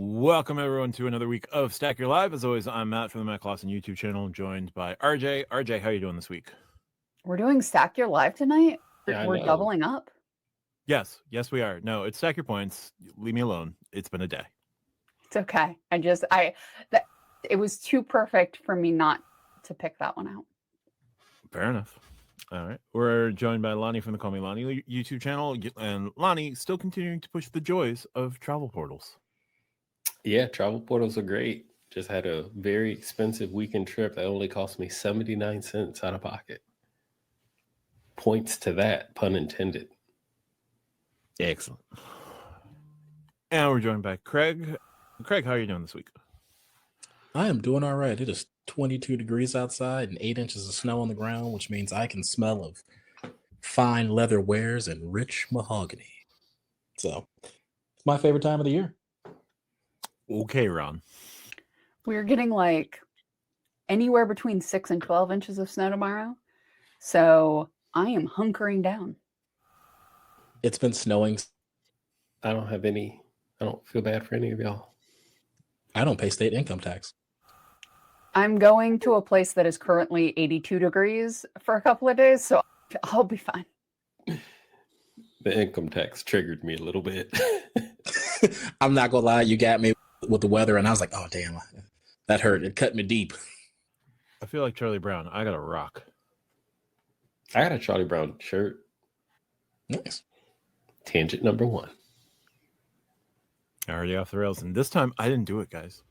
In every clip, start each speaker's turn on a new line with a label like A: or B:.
A: Welcome everyone to another week of Stack Your Live. As always, I'm Matt from the Matt Clausen YouTube channel, joined by RJ. RJ, how are you doing this week?
B: We're doing Stack Your Live tonight?
C: Yeah, I
B: We're
C: know.
B: doubling up?
A: Yes, we are. No, it's Stack Your Points. Leave me alone. It's been a day.
B: It's okay. It was too perfect for me not to pick that one out.
A: Fair enough. All right. We're joined by Lonnie from the Call Me Lonnie YouTube channel. And Lonnie still continuing to push the joys of travel portals.
C: Yeah, travel portals are great. Just had a very expensive weekend trip that only cost me 79 cents out of pocket. Points to that, pun intended.
A: Excellent. And we're joined by Craig. Craig, how are you doing this week?
D: I am doing all right. It is 22 degrees outside and 8 inches of snow on the ground, which means I can smell of fine leather wares and rich mahogany. So it's my favorite time of the year.
A: Okay, Ron.
B: We're getting like anywhere between 6 and 12 inches of snow tomorrow. So I am hunkering down.
D: It's been snowing.
C: I don't feel bad for any of y'all.
D: I don't pay state income tax.
B: I'm going to a place that is currently 82 degrees for a couple of days, so I'll be fine.
C: The income tax triggered me a little bit.
D: I'm not going to lie. You got me with the weather, and I was like, oh, damn, that hurt. It cut me deep.
A: I feel like Charlie Brown. I got a rock.
C: I got a Charlie Brown shirt.
D: Nice.
C: Tangent number 1.
A: Already off the rails. And this time, I didn't do it, guys.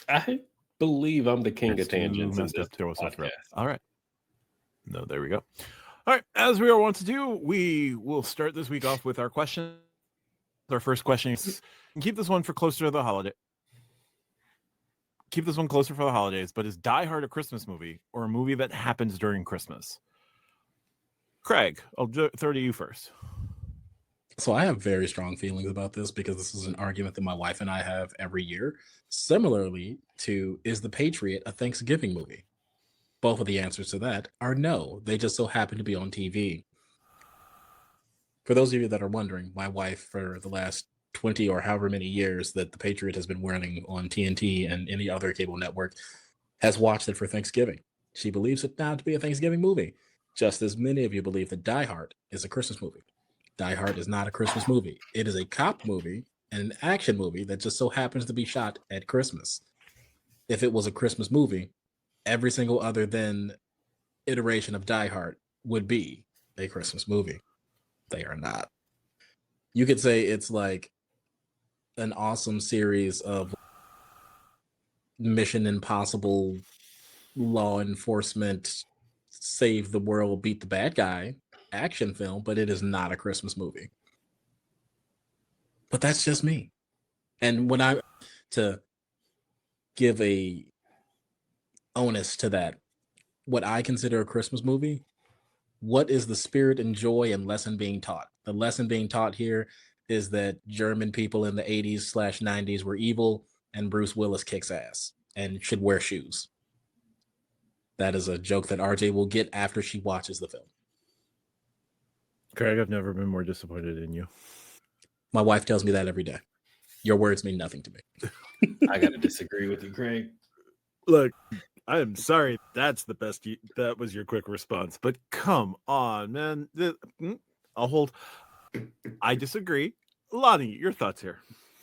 C: I believe I'm the king
A: It's
C: of tangents.
A: messed
C: in
A: up
C: this
A: to throw us off the rails.
C: podcast.
A: All right. No, there we go. All right. As we are wont to do, we will start this week off with our question. Our first question is, keep this one for closer to the holiday. Keep this one closer for the holidays, but is Die Hard a Christmas movie or a movie that happens during Christmas? Craig, I'll throw to you first.
D: So I have very strong feelings about this because this is an argument that my wife and I have every year. Similarly to, is The Patriot a Thanksgiving movie? Both of the answers to that are no. They just so happen to be on TV. For those of you that are wondering, my wife, for the last 20 or however many years that The Patriot has been running on TNT and any other cable network, has watched it for Thanksgiving. She believes it now to be a Thanksgiving movie, just as many of you believe that Die Hard is a Christmas movie. Die Hard is not a Christmas movie. It is a cop movie and an action movie that just so happens to be shot at Christmas. If it was a Christmas movie, every single other than iteration of Die Hard would be a Christmas movie. They are not. You could say it's like an awesome series of Mission Impossible, law enforcement, save the world, beat the bad guy action film, but it is not a Christmas movie. But that's just me. And when I to give a onus to that, what I consider a Christmas movie, what is the spirit and joy and lesson being taught? The lesson being taught here is that German people in the 80s/90s were evil and Bruce Willis kicks ass and should wear shoes. That is a joke that RJ will get after she watches the film.
A: Craig, I've never been more disappointed in you.
D: My wife tells me that every day. Your words mean nothing to me.
C: I got to disagree with you, Craig.
A: Look, I am sorry that's the best. That was your quick response, but come on, man. I'll hold. I disagree. Lonnie, your thoughts here?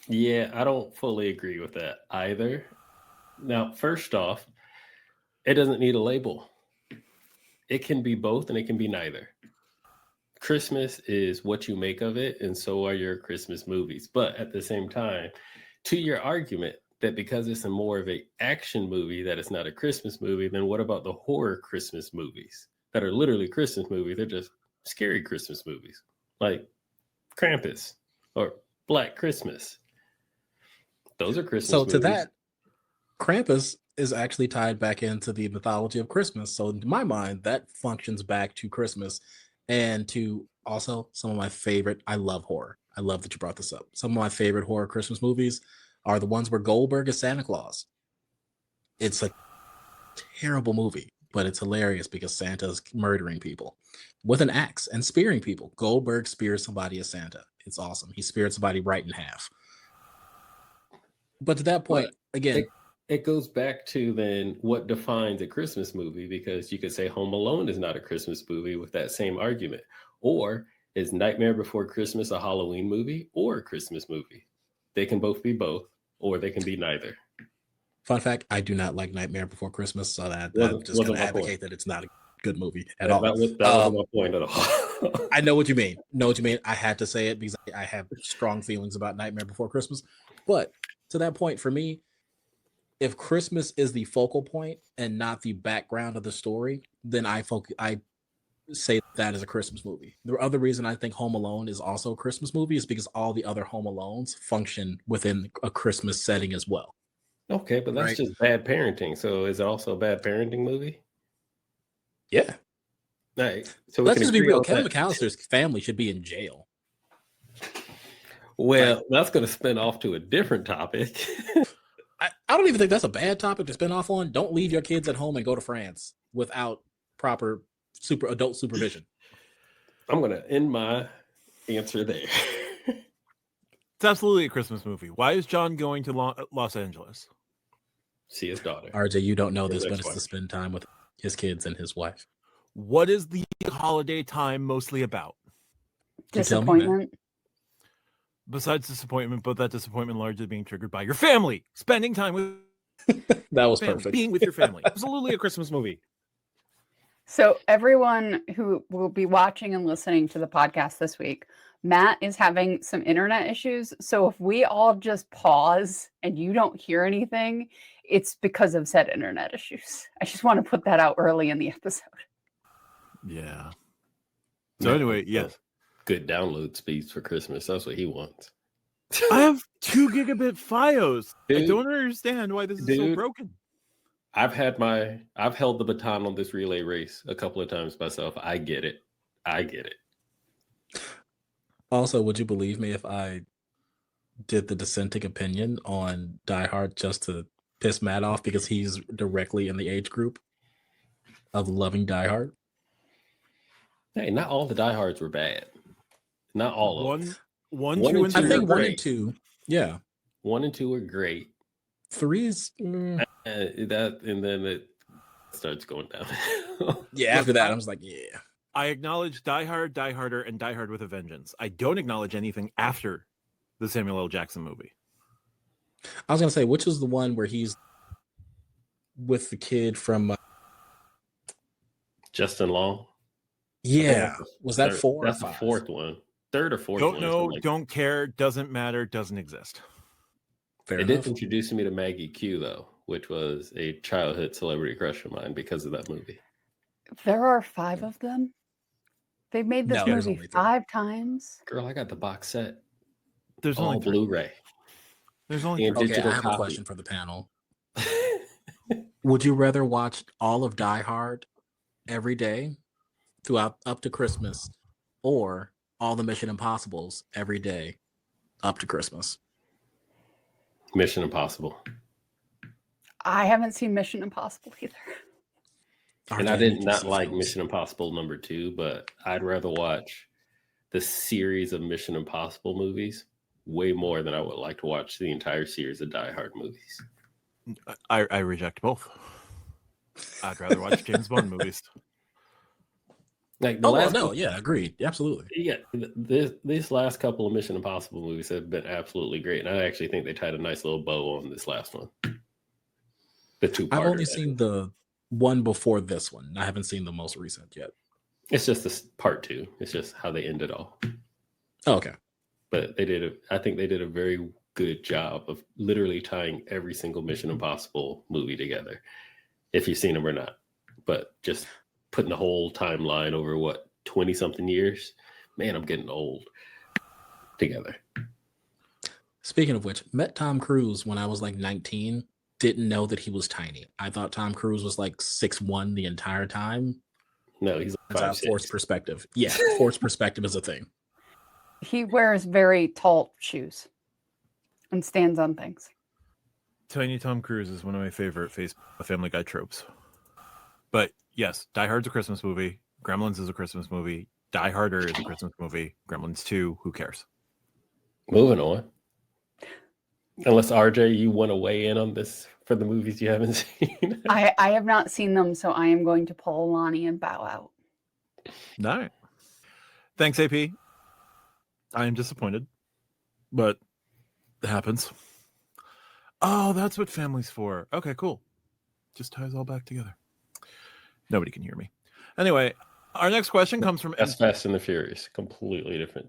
C: Yeah, I don't fully agree with that either. Now, first off, it doesn't need a label. It can be both and it can be neither. Christmas is what you make of it, and so are your Christmas movies. But at the same time, to your argument that because it's a more of an action movie that it's not a Christmas movie, then what about the horror Christmas movies that are literally Christmas movies? They're just scary Christmas movies like Krampus or Black Christmas. Those are Christmas movies.
D: So to that, Krampus is actually tied back into the mythology of Christmas. So in my mind, that functions back to Christmas and to also some of my favorite, I love horror. I love that you brought this up. Some of my favorite horror Christmas movies are the ones where Goldberg is Santa Claus. It's a terrible movie, but it's hilarious because Santa's murdering people with an axe and spearing people. Goldberg spears somebody as Santa. It's awesome. He speared somebody right in half. But to that point, again,
C: It goes back to then what defines a Christmas movie, because you could say Home Alone is not a Christmas movie with that same argument. Or is Nightmare Before Christmas a Halloween movie or a Christmas movie? They can both be both, or they can be neither.
D: fun fact, I do not like Nightmare Before Christmas, so that
C: Wasn't-
D: just going
C: wasn't
D: to
C: my
D: advocate
C: point.
D: that it's not a good movie at
C: That
D: all.
C: wasn't my point at all.
D: I know what you mean. Know what you mean. I had to say it because I have strong feelings about Nightmare Before Christmas. But to that point, for me, if Christmas is the focal point and not the background of the story, then I say that is a Christmas movie. The other reason I think Home Alone is also a Christmas movie is because all the other Home Alones function within a Christmas setting as well.
C: Okay, but that's
D: Right.
C: just bad parenting. So is it also a bad parenting movie?
D: Yeah.
C: Right. So we
D: Let's
C: can
D: just be
C: agree
D: real.
C: on
D: Kevin
C: that.
D: McAllister's family should be in jail.
C: Well, that's going to spin off to a different topic.
D: I don't even think that's a bad topic to spin off on. Don't leave your kids at home and go to France without proper adult supervision.
C: I'm going to end my answer there.
A: It's absolutely a Christmas movie. Why is John going to Los Angeles?
C: See his daughter.
D: RJ, you don't know
C: His
D: this, but it's
C: ex-wife.
D: to spend time with his kids and his wife.
A: What is the holiday time mostly about?
D: You tell me, man.
B: Disappointment.
A: Besides disappointment, but that disappointment largely being triggered by your family. Spending time with
D: That was
A: family,
D: perfect.
A: being with your family. Absolutely a Christmas movie.
B: So everyone who will be watching and listening to the podcast this week, Matt is having some internet issues. So if we all just pause and you don't hear anything, it's because of said internet issues. I just want to put that out early in the episode.
A: Yeah. So anyway, yes.
C: Good download speeds for Christmas. That's what he wants.
A: I have 2 gigabit FiOS. I
C: Dude.
A: don't understand why this is so
C: Dude.
A: broken.
C: I've held the baton on this relay race a couple of times myself. I get it.
D: Also, would you believe me if I did the dissenting opinion on Die Hard just to piss Matt off because he's directly in the age group of loving Die Hard?
C: Hey, not all the diehards were bad. Not all of them.
A: One,
C: One
A: 2,
C: and
A: and
C: two
D: I
A: 3
C: are
D: think
A: are
D: 1
A: great.
D: and 2, yeah.
C: 1 and 2 are great.
D: 3 is
C: And then it starts going down.
D: yeah. After that, I was like, yeah.
A: I acknowledge Die Hard, Die Harder, and Die Hard with a Vengeance. I don't acknowledge anything after the Samuel L. Jackson movie.
D: I was gonna say, which is the one where he's with the kid from?
C: Justin Long.
D: Yeah, was that
C: Third-
D: 4?
C: That's
D: or
C: the
D: 5?
C: fourth one. Third or fourth
A: Don't
C: one.
A: know,
C: Like
A: don't care, doesn't matter, doesn't exist.
D: Fair
C: it
D: enough.
C: did introduce me to Maggie Q, though, which was a childhood celebrity crush of mine because of that movie.
B: There are 5 of them. They've made this
D: No, there's
B: movie
D: only 3.
B: 5 times.
C: Girl, I got the box set.
A: There's
C: All
A: only 3.
C: Blu-ray.
A: There's only
C: And
A: 3.
D: Okay, I
C: digital
D: have a
C: copy.
D: question for the panel. Would you rather watch all of Die Hard every day throughout up to Christmas, or all the Mission Impossibles every day up to Christmas?
C: Mission Impossible.
B: I haven't seen Mission Impossible either.
C: And
D: RJ,
C: I did
D: need to
C: not
D: see
C: like
D: those.
C: Mission Impossible #2, but I'd rather watch the series of Mission Impossible movies way more than I would like to watch the entire series of Die Hard movies.
A: I reject both. I'd rather watch James Bond movies.
C: Like the
D: Oh well,
C: last
D: no,
C: couple-
D: yeah, agreed, absolutely.
C: Yeah, this last couple of Mission Impossible movies have been absolutely great, and I actually think they tied a nice little bow on this last one. The 2-parter.
D: I've only seen the one before this one. I haven't seen the most recent yet.
C: It's just this part 2. It's just how they end it all.
D: Oh, okay.
C: But I think they did a very good job of literally tying every single Mission Impossible movie together, if you've seen them or not. But just putting the whole timeline over 20 something years. Man, I'm getting old. Together.
D: Speaking of which, met Tom Cruise when I was like 19. Didn't know that he was tiny. I thought Tom Cruise was like 6'1" the entire time.
C: No, he's
D: That's
C: like
D: how
C: 5'6".
D: forced perspective. Yeah, forced perspective is a thing.
B: He wears very tall shoes and stands on things.
A: Tiny Tom Cruise is one of my favorite Family Guy tropes. But yes, Die Hard's a Christmas movie. Gremlins is a Christmas movie. Die Harder is a Christmas movie. Gremlins 2, who cares?
C: Moving on. Unless RJ, you want to weigh in on this for the movies you haven't seen.
B: I have not seen them, so I am going to pull Lonnie and bow out.
A: All right. Thanks, AP. I am disappointed, but it happens. Oh, that's what family's for. Okay, cool. Just ties all back together. Nobody can hear me. Anyway, our next question comes from
C: That's Fast and the Furious. Completely different.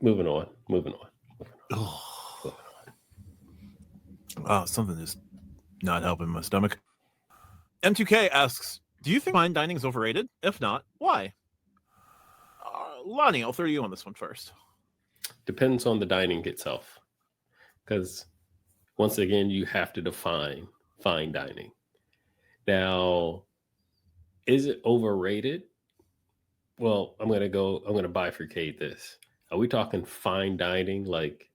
C: Moving on.
A: Oh, something is not helping my stomach. M2K asks, do you think fine dining is overrated? If not, why? Lonnie, I'll throw you on this one first.
C: Depends on the dining itself. Because once again, you have to define fine dining. Now, is it overrated? Well, I'm going to bifurcate this. Are we talking fine dining, like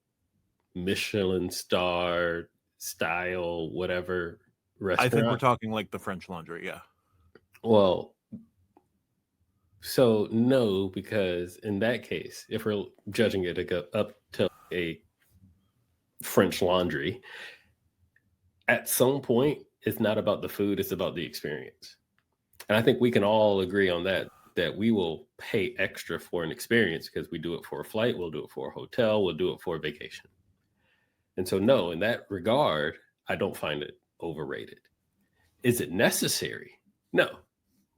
C: Michelin star style, whatever restaurant?
A: I think we're talking like the French Laundry, yeah.
C: Well, so no, because in that case, if we're judging it to go up to a French Laundry, at some point, it's not about the food, it's about the experience. And I think we can all agree on that we will pay extra for an experience because we do it for a flight, we'll do it for a hotel, we'll do it for a vacation. And so, no, in that regard, I don't find it overrated. Is it necessary? No.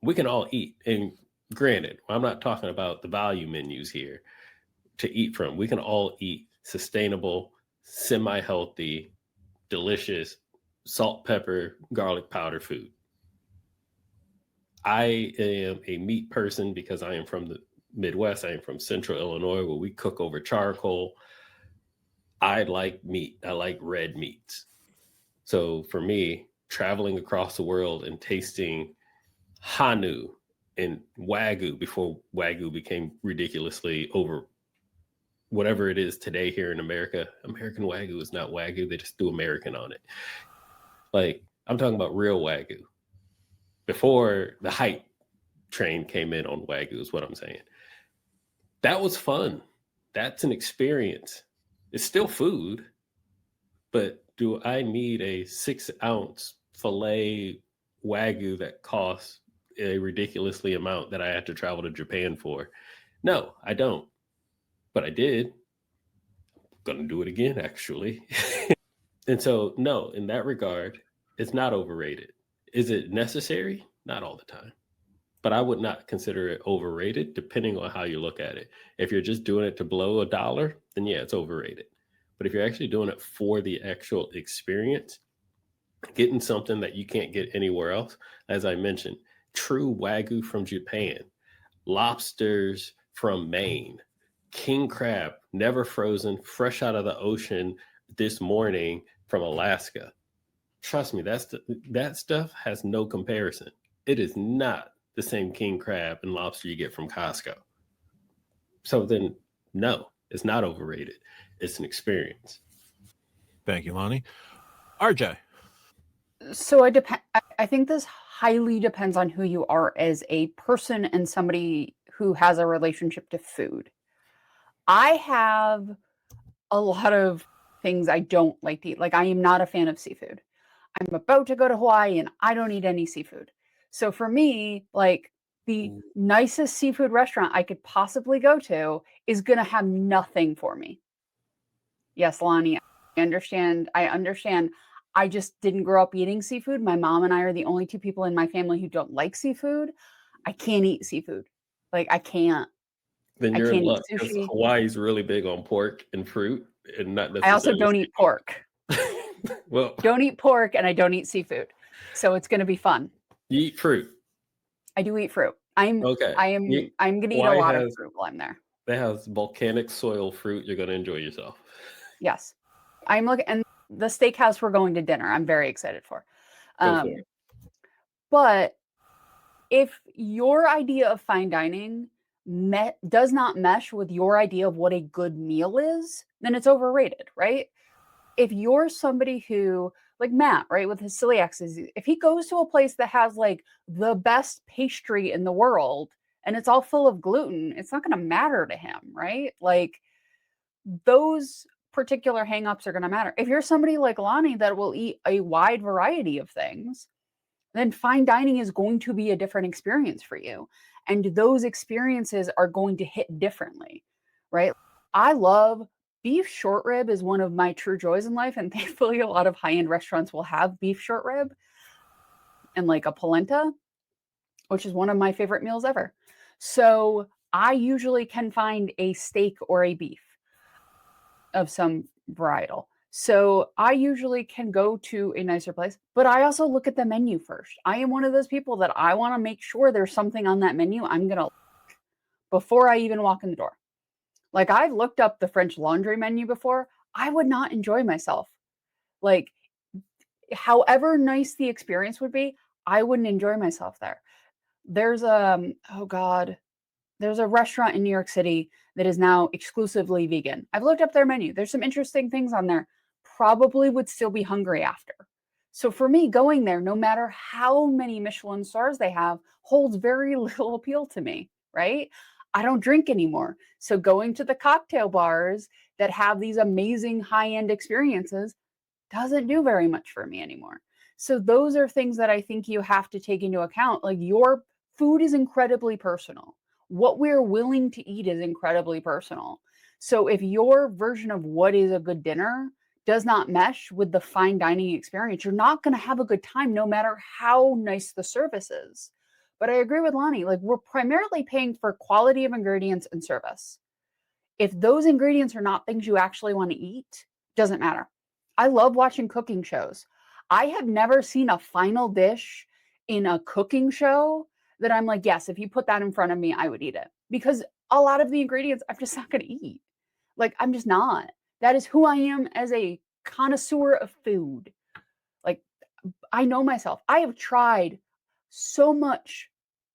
C: We can all eat. And granted, I'm not talking about the value menus here to eat from. We can all eat sustainable, semi-healthy, delicious, salt, pepper, garlic powder food. I am a meat person because I am from the Midwest. I am from Central Illinois, where we cook over charcoal. I like meat. I like red meats. So for me, traveling across the world and tasting Hanu and Wagyu before Wagyu became ridiculously over whatever it is today here in America. American Wagyu is not Wagyu. They just do American on it. Like, I'm talking about real Wagyu. Before the hype train came in on Wagyu is what I'm saying. That was fun. That's an experience. It's still food, but do I need a 6-ounce filet Wagyu that costs a ridiculously amount that I had to travel to Japan for? No, I don't. But I did. I'm going to do it again, actually. And so, no, in that regard, it's not overrated. Is it necessary? Not all the time. But I would not consider it overrated, depending on how you look at it. If you're just doing it to blow $1, then yeah, it's overrated. But if you're actually doing it for the actual experience, getting something that you can't get anywhere else, as I mentioned, true Wagyu from Japan, lobsters from Maine, king crab, never frozen, fresh out of the ocean this morning from Alaska. Trust me, that stuff has no comparison. It is not the same king crab and lobster you get from Costco. So then, no, it's not overrated. It's an experience.
A: Thank you, Lonnie. RJ.
B: So I think this highly depends on who you are as a person and somebody who has a relationship to food. I have a lot of things I don't like to eat. Like, I am not a fan of seafood. I'm about to go to Hawaii and I don't eat any seafood. So for me, like, the nicest seafood restaurant I could possibly go to is going to have nothing for me. Yes, Lonnie, I understand. I just didn't grow up eating seafood. My mom and I are the only two people in my family who don't like seafood. I can't eat seafood. Like, I can't.
C: Then you're in luck because
B: sushi.
C: Hawaii's really big on pork and fruit, and not necessarily.
B: I also don't eat pork.
C: Well,
B: don't eat pork, and I don't eat seafood, so it's going to be fun.
C: You eat fruit.
B: I do eat fruit. I'm going to eat a lot of fruit while I'm there.
C: That has volcanic soil fruit. You're going to enjoy yourself.
B: Yes, I'm looking, and the steakhouse we're going to dinner. I'm very excited for. But if your idea of fine dining does not mesh with your idea of what a good meal is, then it's overrated, right? If you're somebody who, like Matt, right, with his celiac disease, if he goes to a place that has like the best pastry in the world and it's all full of gluten, it's not going to matter to him, right? Like, those particular hangups are going to matter. If you're somebody like Lonnie that will eat a wide variety of things, then fine dining is going to be a different experience for you. And those experiences are going to hit differently, right? I love beef short rib is one of my true joys in life. And thankfully, a lot of high-end restaurants will have beef short rib and like a polenta, which is one of my favorite meals ever. So I usually can find a steak or a beef of some varietal. So I usually can go to a nicer place, but I also look at the menu first. I am one of those people that I want to make sure there's something on that menu I'm going to before I even walk in the door. Like I've looked up the French Laundry menu before. I would not enjoy myself. Like however nice the experience would be, I wouldn't enjoy myself there. There's there's a restaurant in New York City that is now exclusively vegan. I've looked up their menu. There's some interesting things on there. Probably would still be hungry after. So for me, going there, no matter how many Michelin stars they have, holds very little appeal to me, right? I don't drink anymore. So going to the cocktail bars that have these amazing high-end experiences doesn't do very much for me anymore. So those are things that I think you have to take into account. Like your food is incredibly personal. What we're willing to eat is incredibly personal. So if your version of what is a good dinner does not mesh with the fine dining experience, you're not going to have a good time no matter how nice the service is. But I agree with Lonnie, like we're primarily paying for quality of ingredients and service. If those ingredients are not things you actually want to eat, doesn't matter. I love watching cooking shows. I have never seen a final dish in a cooking show that I'm like, yes, if you put that in front of me, I would eat it. Because a lot of the ingredients I'm just not going to eat. Like, I'm just not. That is who I am as a connoisseur of food. Like, I know myself. I have tried so much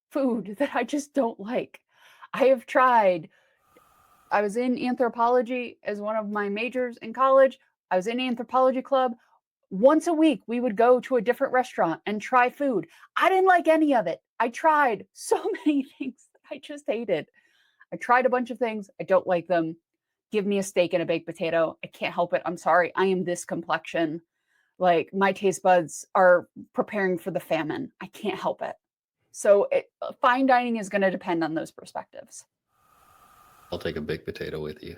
B: food that I just don't like. I was in anthropology as one of my majors in college. I was in anthropology club. Once a week, we would go to a different restaurant and try food. I didn't like any of it. I tried so many things that I just hated. I tried a bunch of things. I don't like them. Give me a steak and a baked potato. I can't help it. I'm sorry. I am this complexion. Like my taste buds are preparing for the famine. I can't help it. So fine dining is going to depend on those perspectives.
C: I'll take a baked potato with you.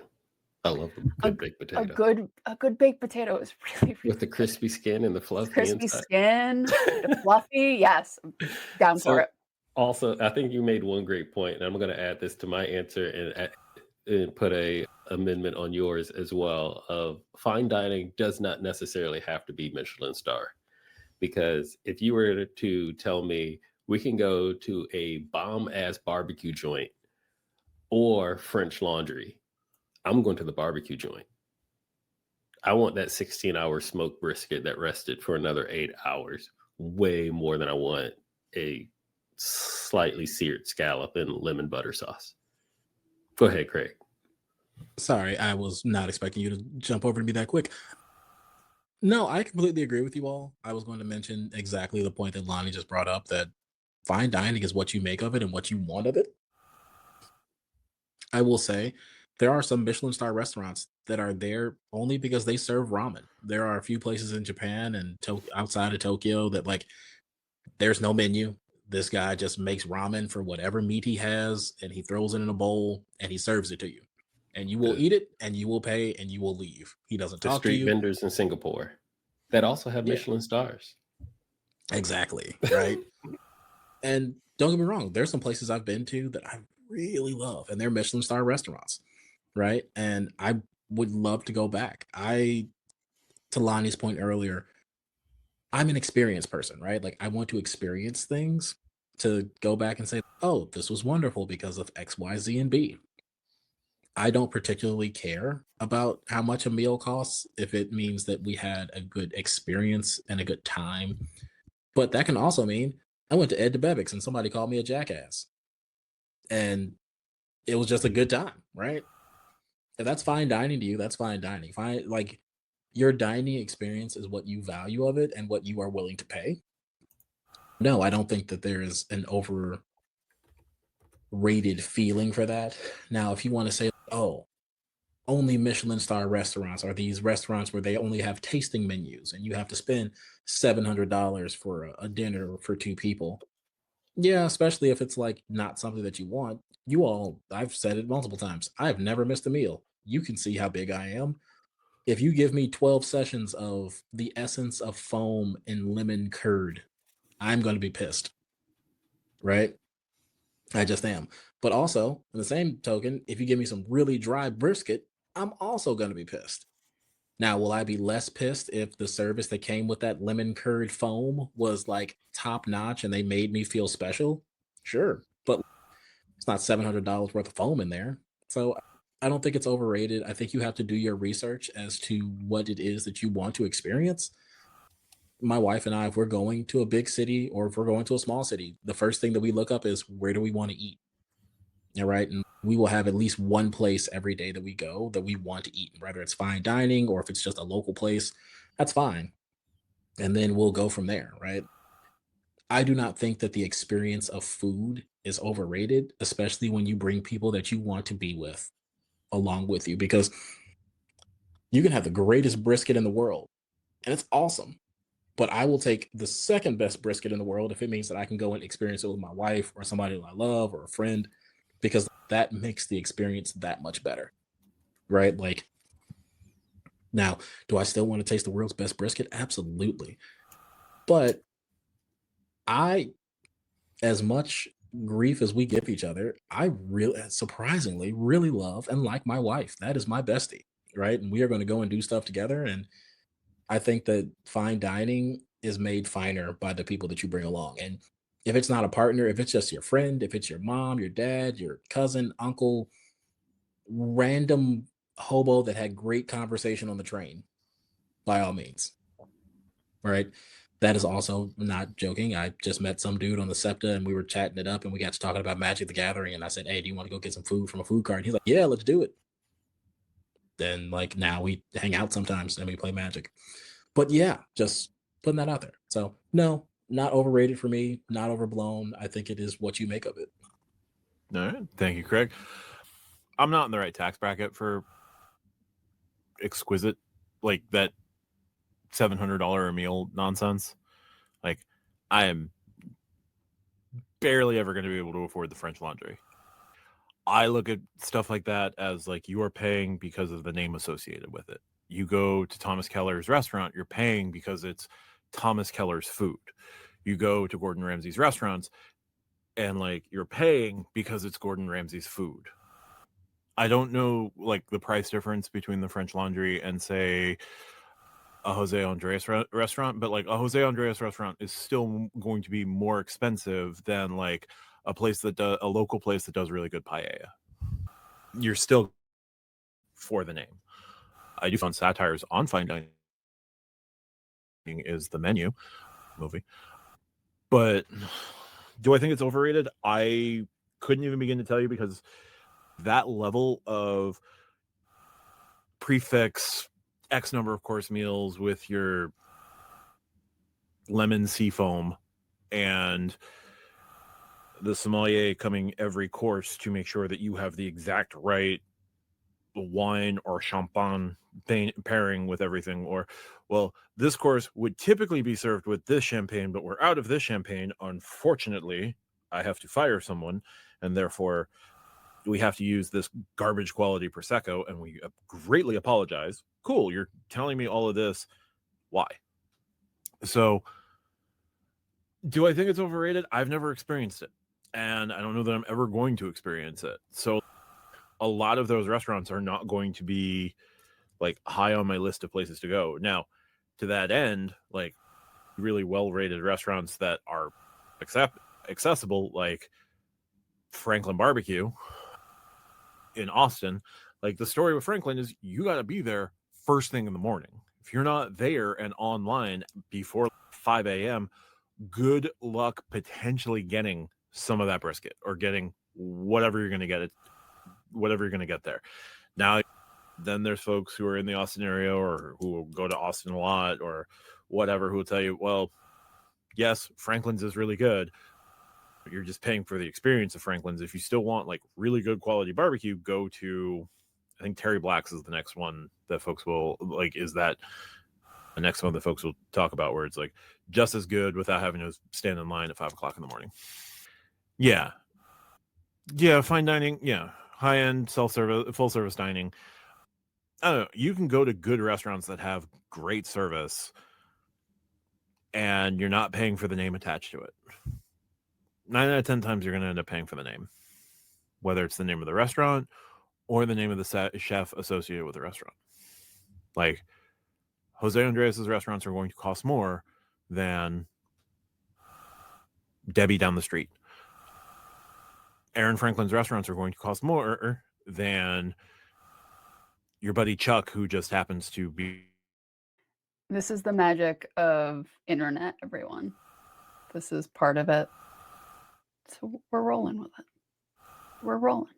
C: I love a good baked potato.
B: A good baked potato is really
C: with the crispy skin and the fluffy
B: crispy
C: inside.
B: skin, the fluffy. Yes, down for it.
C: Also, I think you made one great point, and I'm going to add this to my answer and put a amendment on yours as well. Of fine dining does not necessarily have to be Michelin star, because if you were to tell me we can go to a bomb ass barbecue joint or French Laundry, I'm going to the barbecue joint. I want that 16-hour smoked brisket that rested for another 8 hours, way more than I want a slightly seared scallop in lemon butter sauce. Go ahead, Craig.
D: Sorry, I was not expecting you to jump over to me that quick. No, I completely agree with you all. I was going to mention exactly the point that Lonnie just brought up, that fine dining is what you make of it and what you want of it. I will say there are some Michelin star restaurants that are there only because they serve ramen. There are a few places in Japan and outside of Tokyo that like there's no menu. This guy just makes ramen for whatever meat he has and he throws it in a bowl and he serves it to you. And you will eat it and you will pay and you will leave. He doesn't
C: The
D: talk to
C: street
D: you.
C: vendors in Singapore that also have
D: Yeah.
C: Michelin stars.
D: Exactly. Right. And don't get me wrong, there's some places I've been to that I really love and they're Michelin star restaurants. Right. And I would love to go back. To Lonnie's point earlier, I'm an experienced person, right? Like I want to experience things to go back and say, oh, this was wonderful because of X, Y, Z, and B. I don't particularly care about how much a meal costs if it means that we had a good experience and a good time. But that can also mean I went to Ed DeBevick's and somebody called me a jackass. And it was just a good time, right? If that's fine dining to you, that's fine dining. Fine, like your dining experience is what you value of it and what you are willing to pay. No, I don't think that there is an overrated feeling for that. Now, if you want to say, oh, only Michelin star restaurants are these restaurants where they only have tasting menus and you have to spend $700 for a dinner for two people. Yeah, especially if it's like not something that you want. I've said it multiple times. I've never missed a meal. You can see how big I am. If you give me 12 sessions of the essence of foam and lemon curd, I'm going to be pissed, right? I just am. But also, in the same token, if you give me some really dry brisket, I'm also going to be pissed. Now, will I be less pissed if the service that came with that lemon curd foam was like top notch and they made me feel special? Sure. But it's not $700 worth of foam in there. So I don't think it's overrated. I think you have to do your research as to what it is that you want to experience. My wife and I, if we're going to a big city or if we're going to a small city, the first thing that we look up is where do we want to eat? Yeah, right. And we will have at least one place every day that we go that we want to eat, whether it's fine dining or if it's just a local place, that's fine. And then we'll go from there, right? I do not think that the experience of food is overrated, especially when you bring people that you want to be with along with you, because you can have the greatest brisket in the world and it's awesome. But I will take the second best brisket in the world if it means that I can go and experience it with my wife or somebody that I love or a friend, because that makes the experience that much better, right? Like, now, do I still want to taste the world's best brisket? Absolutely. But I, as much grief as we give each other, I really, surprisingly, really love and like my wife. That is my bestie, right? And we are going to go and do stuff together. And I think that fine dining is made finer by the people that you bring along. And if it's not a partner, if it's just your friend, if it's your mom, your dad, your cousin, uncle, random hobo that had great conversation on the train, by all means, right? That is also not joking. I just met some dude on the SEPTA and we were chatting it up and we got to talking about Magic the Gathering. And I said, hey, do you want to go get some food from a food cart? And he's like, yeah, let's do it. Then, like, now we hang out sometimes and we play Magic. But yeah, just putting that out there. So, no, not overrated for me, not overblown. I think it is what you make of it.
A: All right. Thank you, Craig. I'm not in the right tax bracket for exquisite, like that $700 a meal nonsense. Like, I am barely ever going to be able to afford the French Laundry. I look at stuff like that as like you are paying because of the name associated with it. You go to Thomas Keller's restaurant, you're paying because it's Thomas Keller's food. You go to Gordon Ramsay's restaurants and like you're paying because it's Gordon Ramsay's food. I don't know like the price difference between the French Laundry and say a Jose Andres restaurant, but like a Jose Andres restaurant is still going to be more expensive than like a place that a local place that does really good paella. You're still for the name. I do find satires on fine dining is the menu movie, but do I think it's overrated? I couldn't even begin to tell you because that level of prefix X number of course meals with your lemon seafoam and the sommelier coming every course to make sure that you have the exact right wine or champagne pairing with everything, or well, this course would typically be served with this champagne, but we're out of this champagne, unfortunately. I have to fire someone and therefore we have to use this garbage quality prosecco and we greatly apologize. Cool, you're telling me all of this, why? So do I think it's overrated? I've never experienced it and I don't know that I'm ever going to experience it. So a lot of those restaurants are not going to be like high on my list of places to go. Now, to that end, like really well-rated restaurants that are accessible, like Franklin Barbecue in Austin, like the story with Franklin is you got to be there first thing in the morning. If you're not there and online before 5 a.m., good luck potentially getting some of that brisket or getting whatever you're going to get it, whatever you're going to get there. Now, then there's folks who are in the Austin area or who will go to Austin a lot or whatever who will tell you, well, yes, Franklin's is really good. But you're just paying for the experience of Franklin's. If you still want like really good quality barbecue, go to I think Terry Black's is the next one that folks will like. Is that the next one that folks will talk about, where it's like just as good without having to stand in line at 5 o'clock in the morning. Yeah, fine dining. Yeah, high end self-service, full service dining. I don't know. You can go to good restaurants that have great service, and you're not paying for the name attached to it. 9 out of 10 times, you're going to end up paying for the name, whether it's the name of the restaurant or the name of the chef associated with the restaurant. Like Jose Andres' restaurants are going to cost more than Debbie down the street. Aaron Franklin's restaurants are going to cost more than your buddy Chuck, who just happens to be.
B: This is the magic of internet, everyone. This is part of it. So we're rolling with it. We're rolling.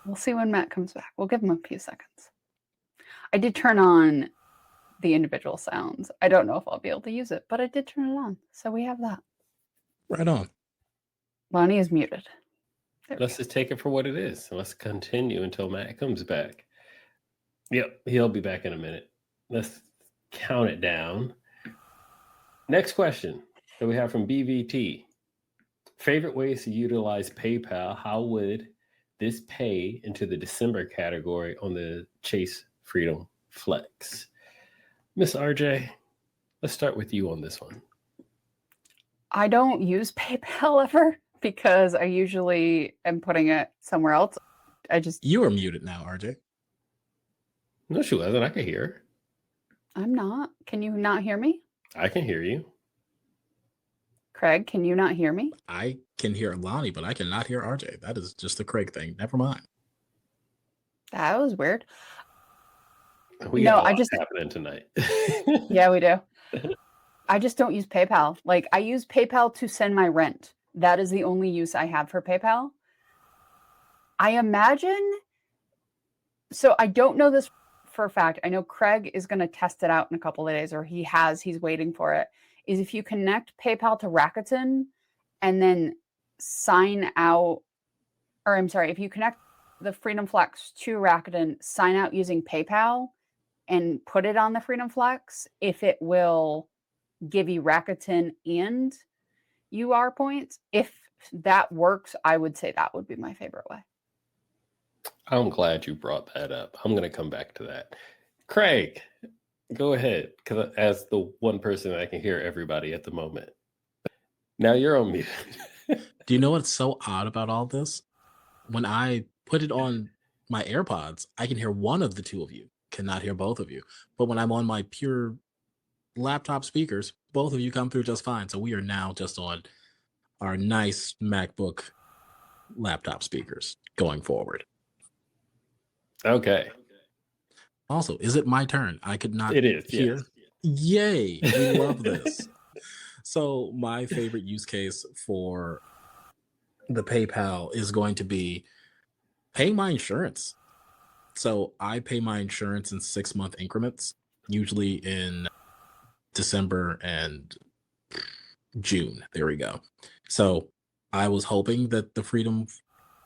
B: We'll see when Matt comes back. We'll give him a few seconds. I did turn on the individual sounds. I don't know if I'll be able to use it, but I did turn it on. So we have that.
D: Right on.
B: Lonnie is muted.
C: Let's just take it for what it is. Let's continue until Matt comes back. Yep, he'll be back in a minute. Let's count it down. Next question that we have from BVT. Favorite ways to utilize PayPal. How would this pay into the December category on the Chase Freedom Flex? Miss RJ, let's start with you on this one.
B: I don't use PayPal ever because I usually am putting it somewhere else.
D: You are muted now, RJ.
C: No, she wasn't. I can hear her.
B: I'm not. Can you not hear me?
C: I can hear you.
B: Craig, can you not hear me?
D: I can hear Lonnie, but I cannot hear RJ. That is just a Craig thing. Never mind.
B: That was weird.
C: We got a lot happening tonight.
B: Yeah, we do. I just don't use PayPal. Like, I use PayPal to send my rent. That is the only use I have for PayPal. I imagine, so I don't know this for a fact. I know Craig is going to test it out in a couple of days, or he's waiting for it, is if you connect PayPal to Rakuten and then sign out, or I'm sorry, if you connect the Freedom Flex to Rakuten, sign out using PayPal and put it on the Freedom Flex, if it will give you Rakuten and UR points. If that works, I would say that would be my favorite way.
C: I'm glad you brought that up. I'm going to come back to that. Craig, go ahead, because as the one person I can hear everybody at the moment. Now you're on mute.
D: Do you know what's so odd about all this? When I put it on my AirPods, I can hear one of the two of you, cannot hear both of you. But when I'm on my pure laptop speakers, both of you come through just fine. So we are now just on our nice MacBook laptop speakers going forward.
C: Okay.
D: Also, is it my turn? I could not
C: It is,
D: hear.
C: yes.
D: Yay, we love this. So my favorite use case for the PayPal is going to be paying my insurance. So I pay my insurance in 6-month increments, usually in December and June. There we go. So I was hoping that the Freedom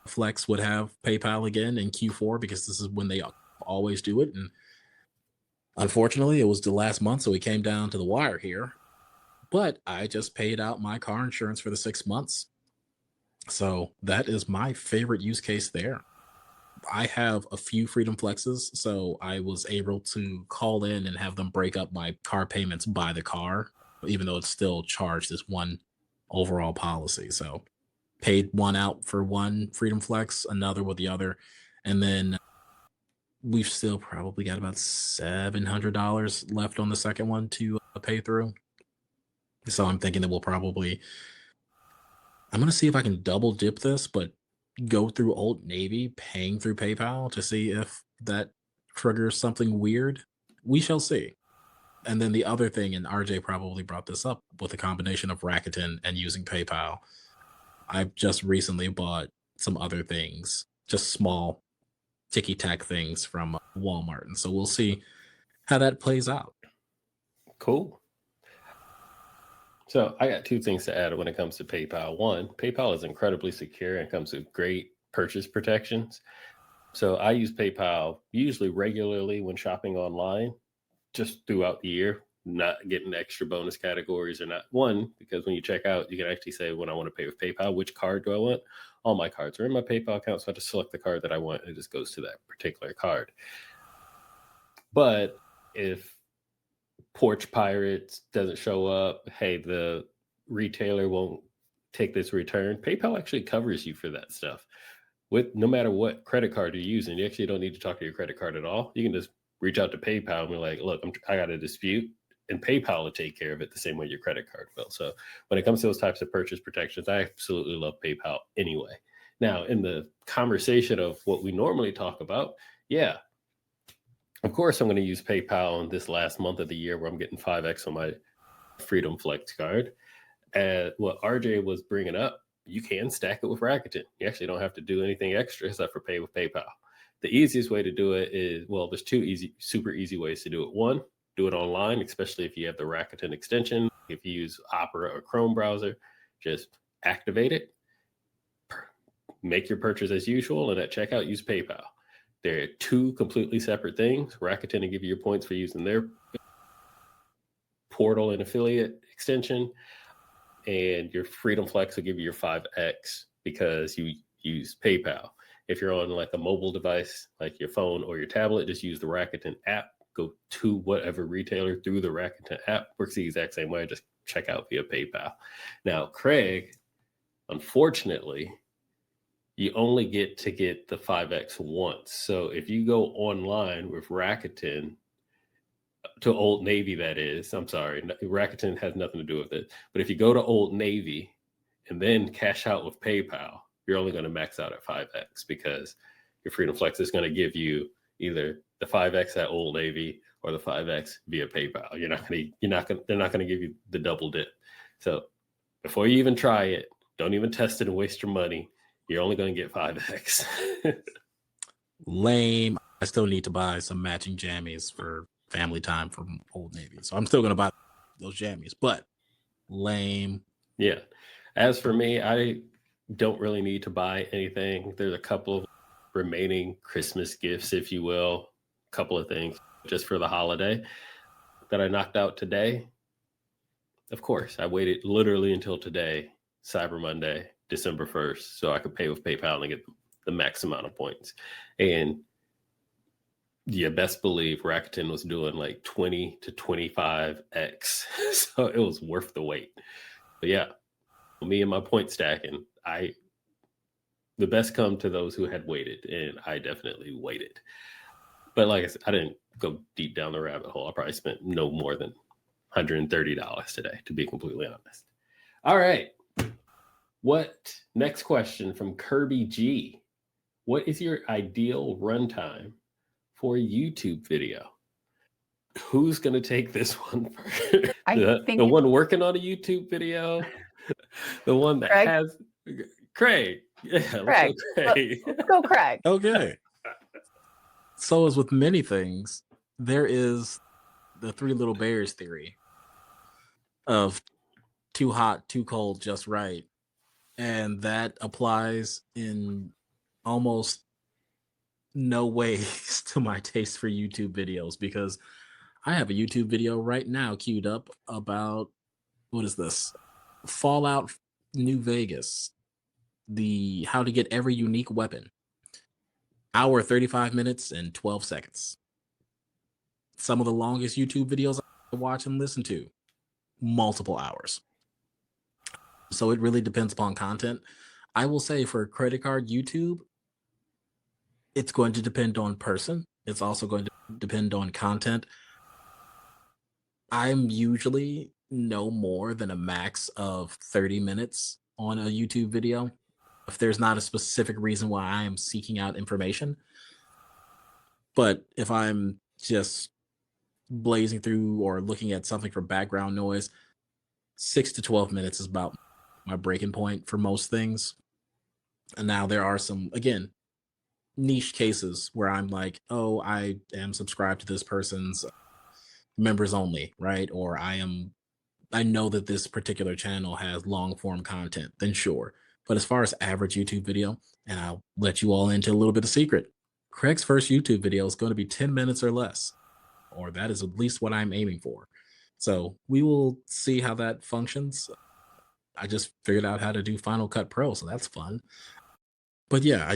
D: Flex would have PayPal again in Q4 because this is when they always do it. And unfortunately, it was the last month, so we came down to the wire here. But I just paid out my car insurance for the 6 months. So that is my favorite use case there. I have a few Freedom Flexes, so I was able to call in and have them break up my car payments by the car, even though it's still charged as one overall policy. So paid one out for one Freedom Flex, another with the other, and then we've still probably got about $700 left on the second one to pay through. So I'm thinking that I'm going to see if I can double dip this, but go through Old Navy paying through PayPal to see if that triggers something weird. We shall see. And then the other thing, and RJ probably brought this up with a combination of Rakuten and using PayPal, I've just recently bought some other things, just small ticky-tack things from Walmart. And so we'll see how that plays out.
C: Cool. So I got two things to add when it comes to PayPal. One, PayPal is incredibly secure and comes with great purchase protections. So I use PayPal usually regularly when shopping online, just throughout the year, not getting extra bonus categories or not. One, because when you check out, you can actually say when I want to pay with PayPal, which card do I want? All my cards are in my PayPal account, so I just select the card that I want, and it just goes to that particular card. But if Porch Pirates doesn't show up, hey, the retailer won't take this return, PayPal actually covers you for that stuff. With no matter what credit card you're using, you actually don't need to talk to your credit card at all. You can just reach out to PayPal and be like, look, I got a dispute, and PayPal will take care of it the same way your credit card will. So when it comes to those types of purchase protections, I absolutely love PayPal anyway. Now, in the conversation of what we normally talk about, yeah, of course I'm going to use PayPal in this last month of the year where I'm getting 5X on my Freedom Flex card. And what RJ was bringing up, you can stack it with Rakuten. You actually don't have to do anything extra except for pay with PayPal. The easiest way to do it is, well, there's two super easy ways to do it. One, do it online, especially if you have the Rakuten extension. If you use Opera or Chrome browser, just activate it, make your purchase as usual, and at checkout, use PayPal. They're two completely separate things. Rakuten will give you your points for using their portal and affiliate extension, and your Freedom Flex will give you your 5X because you use PayPal. If you're on like a mobile device, like your phone or your tablet, just use the Rakuten app. Go to whatever retailer through the Rakuten app. Works the exact same way. Just check out via PayPal. Now, Craig, unfortunately, you only get to get the 5X once. So if you go online with Rakuten to Old Navy, that is, I'm sorry, Rakuten has nothing to do with it. But if you go to Old Navy and then cash out with PayPal, you're only going to max out at 5X because your Freedom Flex is going to give you either the 5X at Old Navy or the 5X via PayPal. They're not going to give you the double dip. So before you even try it, don't even test it and waste your money. You're only going to get 5X.
D: Lame. I still need to buy some matching jammies for family time from Old Navy. So I'm still going to buy those jammies, but lame.
C: Yeah. As for me, I don't really need to buy anything. There's a couple of remaining Christmas gifts, if you will, a couple of things just for the holiday that I knocked out today. Of course, I waited literally until today, Cyber Monday, December 1st, so I could pay with PayPal and get the max amount of points. And yeah, best believe Rakuten was doing like 20 to 25X. So it was worth the wait. But yeah, me and my point stacking, the best come to those who had waited, and I definitely waited. But like I said, I didn't go deep down the rabbit hole. I probably spent no more than $130 today, to be completely honest. All right. Next question from Kirby G. What is your ideal runtime for a YouTube video? Who's going to take this one first? The one working on a YouTube video? The one that
B: Craig?
C: has... Craig. Yeah,
B: Craig. Let's go, Craig.
D: Okay. So as with many things, there is the three little bears theory of too hot, too cold, just right. And that applies in almost no ways to my taste for YouTube videos, because I have a YouTube video right now queued up about, what is this? Fallout New Vegas. The how to get every unique weapon. Hour, 35 minutes, and 12 seconds. Some of the longest YouTube videos I watch and listen to. Multiple hours. So it really depends upon content. I will say for credit card YouTube, it's going to depend on person. It's also going to depend on content. I'm usually no more than a max of 30 minutes on a YouTube video, if there's not a specific reason why I am seeking out information. But if I'm just blazing through or looking at something for background noise, 6 to 12 minutes is about my breaking point for most things. And now there are some, again, niche cases where I'm like, oh, I am subscribed to this person's members only, right? Or I know that this particular channel has long form content, then sure. But as far as average YouTube video, and I'll let you all into a little bit of secret, Craig's first YouTube video is going to be 10 minutes or less, or that is at least what I'm aiming for. So we will see how that functions. I just figured out how to do Final Cut Pro, so that's fun. But yeah,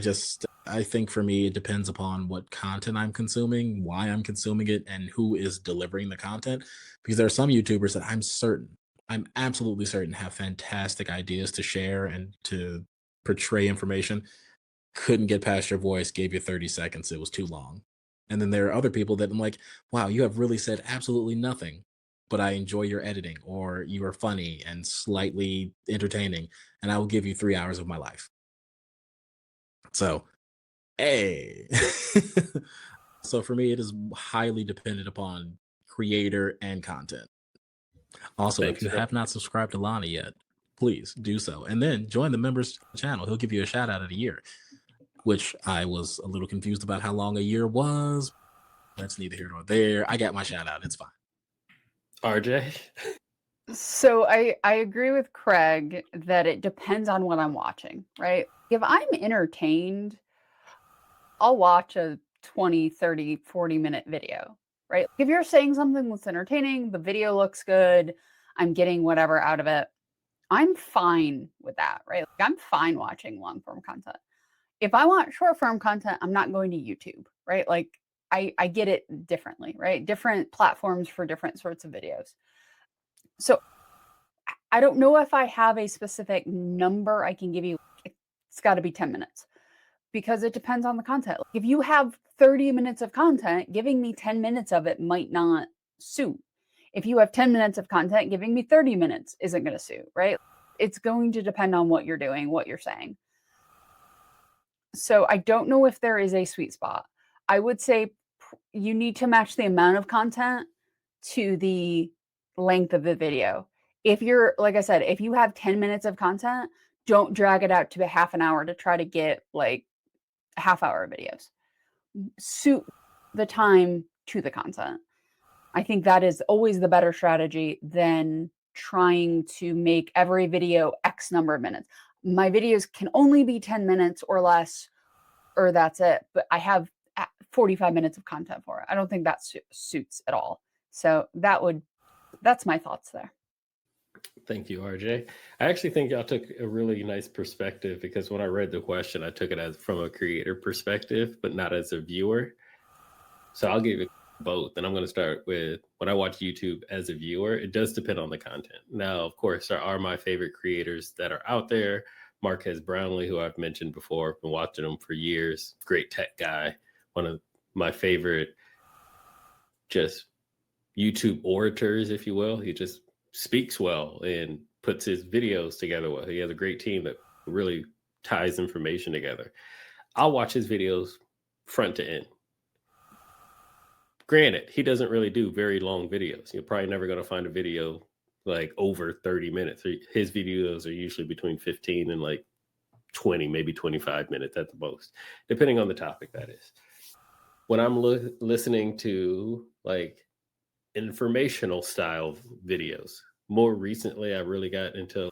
D: I think for me, it depends upon what content I'm consuming, why I'm consuming it, and who is delivering the content. Because there are some YouTubers that I'm absolutely certain have fantastic ideas to share and to portray information. Couldn't get past your voice, gave you 30 seconds, it was too long. And then there are other people that I'm like, wow, you have really said absolutely nothing, but I enjoy your editing, or you are funny and slightly entertaining, and I will give you 3 hours of my life. So, hey. So for me, it is highly dependent upon creator and content. Also, if
C: Thanks,
D: you
C: bro.
D: have not subscribed to Lonnie yet, please do so. And then join the members channel. He'll give you a shout out of the year, which I was a little confused about how long a year was. That's neither here nor there. I got my shout out. It's fine.
C: RJ?
B: So I agree with Craig that it depends on what I'm watching, right? If I'm entertained, I'll watch a 20, 30, 40-minute video, right? If you're saying something that's entertaining, the video looks good, I'm getting whatever out of it, I'm fine with that, right? Like, I'm fine watching long form content. If I want short form content, I'm not going to YouTube, right? Like I get it differently, right? Different platforms for different sorts of videos. So I don't know if I have a specific number I can give you. It's got to be 10 minutes because it depends on the content. Like if you have 30 minutes of content, giving me 10 minutes of it might not suit. If you have 10 minutes of content, giving me 30 minutes isn't going to suit, right? It's going to depend on what you're doing, what you're saying. So I don't know if there is a sweet spot. I would say you need to match the amount of content to the length of the video. If you're, like I said, if you have 10 minutes of content, don't drag it out to a half an hour to try to get like half-hour videos. Suit the time to the content. I think that is always the better strategy than trying to make every video X number of minutes. My videos can only be 10 minutes or less, or that's it. But I have 45 minutes of content for it. I don't think that suits at all. So that's my thoughts there.
C: Thank you, RJ. I actually think y'all took a really nice perspective because when I read the question, I took it as from a creator perspective, but not as a viewer. So I'll give it both. And I'm going to start with when I watch YouTube as a viewer, it does depend on the content. Now, of course, there are my favorite creators that are out there. Marquez Brownlee, who I've mentioned before, been watching him for years. Great tech guy. One of my favorite just YouTube orators, if you will. He just speaks well and puts his videos together well. He has a great team that really ties information together. I'll watch his videos front to end. Granted, he doesn't really do very long videos. You're probably never going to find a video like over 30 minutes. His videos are usually between 15 and like 20, maybe 25 minutes at the most, depending on the topic that is. When I'm listening to like informational style videos, more recently, I really got into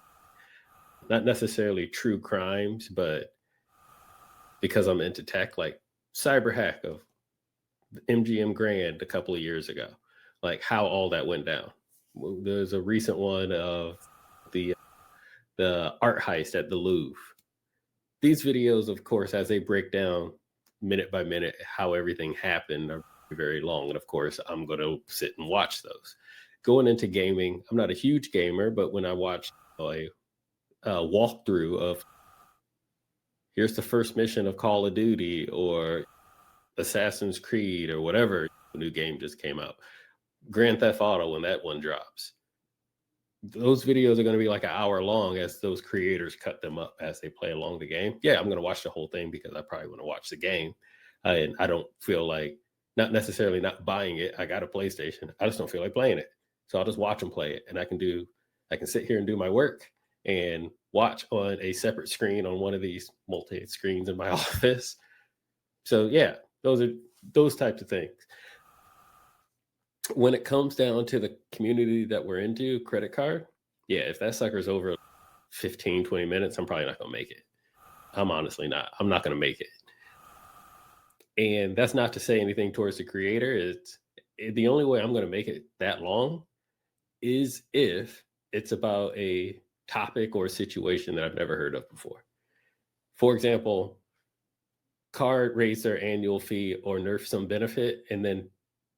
C: not necessarily true crimes, but because I'm into tech, like cyber hack of MGM Grand a couple of years ago, like how all that went down. There's a recent one of the art heist at the Louvre. These videos, of course, as they break down minute by minute how everything happened, are very long. And of course, I'm going to sit and watch those. Going into gaming, I'm not a huge gamer, but when I watch a walkthrough of here's the first mission of Call of Duty or Assassin's Creed or whatever new game just came out, Grand Theft Auto, when that one drops, those videos are going to be like an hour long as those creators cut them up as they play along the game. Yeah, I'm going to watch the whole thing because I probably want to watch the game. And I don't feel like, not necessarily not buying it. I got a PlayStation. I just don't feel like playing it. So I'll just watch them play it. And I can sit here and do my work and watch on a separate screen on one of these multi-screens in my office. So yeah, those are those types of things. When it comes down to the community that we're into, credit card, yeah, if that sucker's over 15, 20 minutes, I'm probably not going to make it. I'm honestly not. I'm not going to make it. And that's not to say anything towards the creator. It's the only way I'm going to make it that long is if it's about a topic or a situation that I've never heard of before. For example, card raise their annual fee or nerf some benefit, and then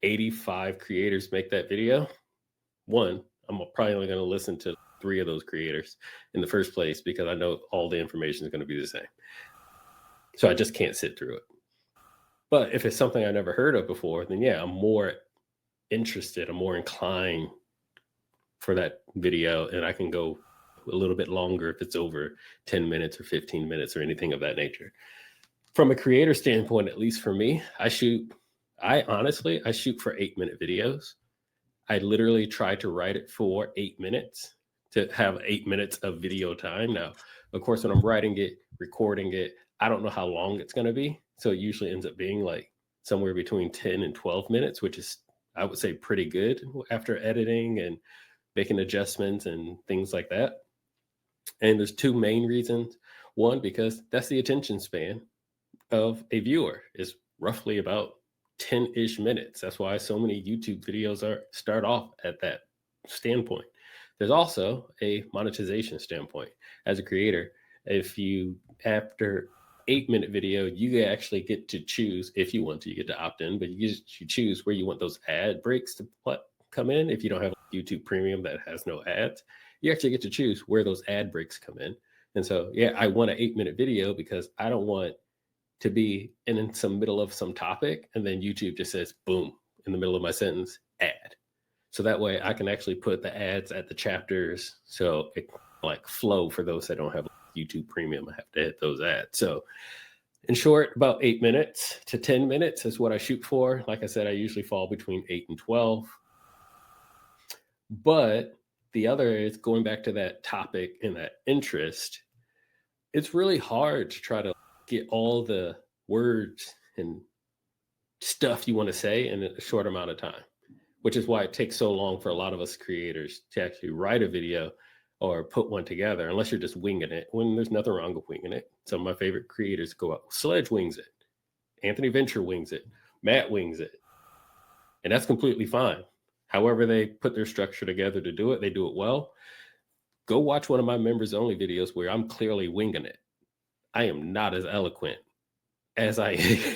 C: 85 creators make that video. One, I'm probably only going to listen to 3 of those creators in the first place because I know all the information is going to be the same. So I just can't sit through it. But if it's something I never heard of before, then yeah, I'm more interested, I'm more inclined for that video, and I can go a little bit longer if it's over 10 minutes or 15 minutes or anything of that nature. From a creator standpoint, at least for me, I shoot for 8-minute videos. I literally try to write it for 8 minutes to have 8 minutes of video time. Now, of course, when I'm writing it, recording it, I don't know how long it's going to be. So it usually ends up being like somewhere between 10 and 12 minutes, which is, I would say, pretty good after editing and making adjustments and things like that. And there's 2 main reasons. One, because that's the attention span of a viewer is roughly about 10-ish minutes. That's why so many YouTube videos start off at that standpoint. There's also a monetization standpoint. As a creator, if you, after 8-minute video, you actually get to choose, if you want to, you get to opt in, but you choose where you want those ad breaks to come in. If you don't have YouTube Premium that has no ads, you actually get to choose where those ad breaks come in. And so, yeah, I want an 8-minute video because I don't want to be in some middle of some topic and then YouTube just says, boom, in the middle of my sentence, ad. So that way I can actually put the ads at the chapters. So it like flow for those that don't have YouTube Premium. I have to hit those ads. So in short, about 8 minutes to 10 minutes is what I shoot for. Like I said, I usually fall between 8 and 12. But the other is going back to that topic and that interest. It's really hard to try to get all the words and stuff you want to say in a short amount of time, which is why it takes so long for a lot of us creators to actually write a video or put one together, unless you're just winging it, when there's nothing wrong with winging it. Some of my favorite creators go out. Sledge wings it. Anthony Venture wings it. Matt wings it. And that's completely fine. However they put their structure together to do it, they do it well. Go watch one of my members only videos where I'm clearly winging it. I am not as eloquent as I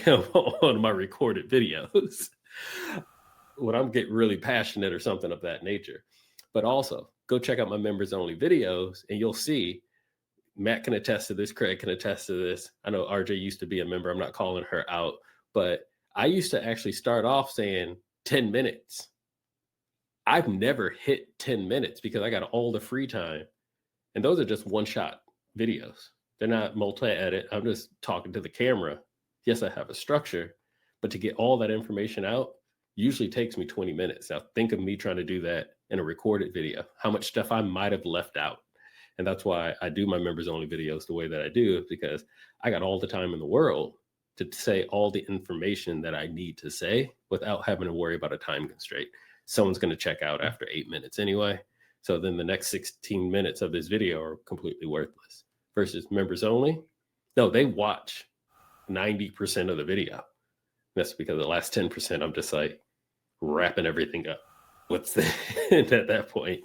C: am on my recorded videos when I'm getting really passionate or something of that nature. But also, go check out my members only videos and you'll see Matt can attest to this, Craig can attest to this. I know RJ used to be a member. I'm not calling her out, but I used to actually start off saying 10 minutes. I've never hit 10 minutes because I got all the free time. And those are just one-shot videos. They're not multi-edit. I'm just talking to the camera. Yes, I have a structure, but to get all that information out usually takes me 20 minutes. Now think of me trying to do that in a recorded video, how much stuff I might have left out. And that's why I do my members only videos the way that I do, because I got all the time in the world to say all the information that I need to say without having to worry about a time constraint. Someone's going to check out after 8 minutes anyway. So then the next 16 minutes of this video are completely worthless. Versus members only, no, they watch 90% of the video. That's because the last 10%, I'm just like wrapping everything up. What's the at that point?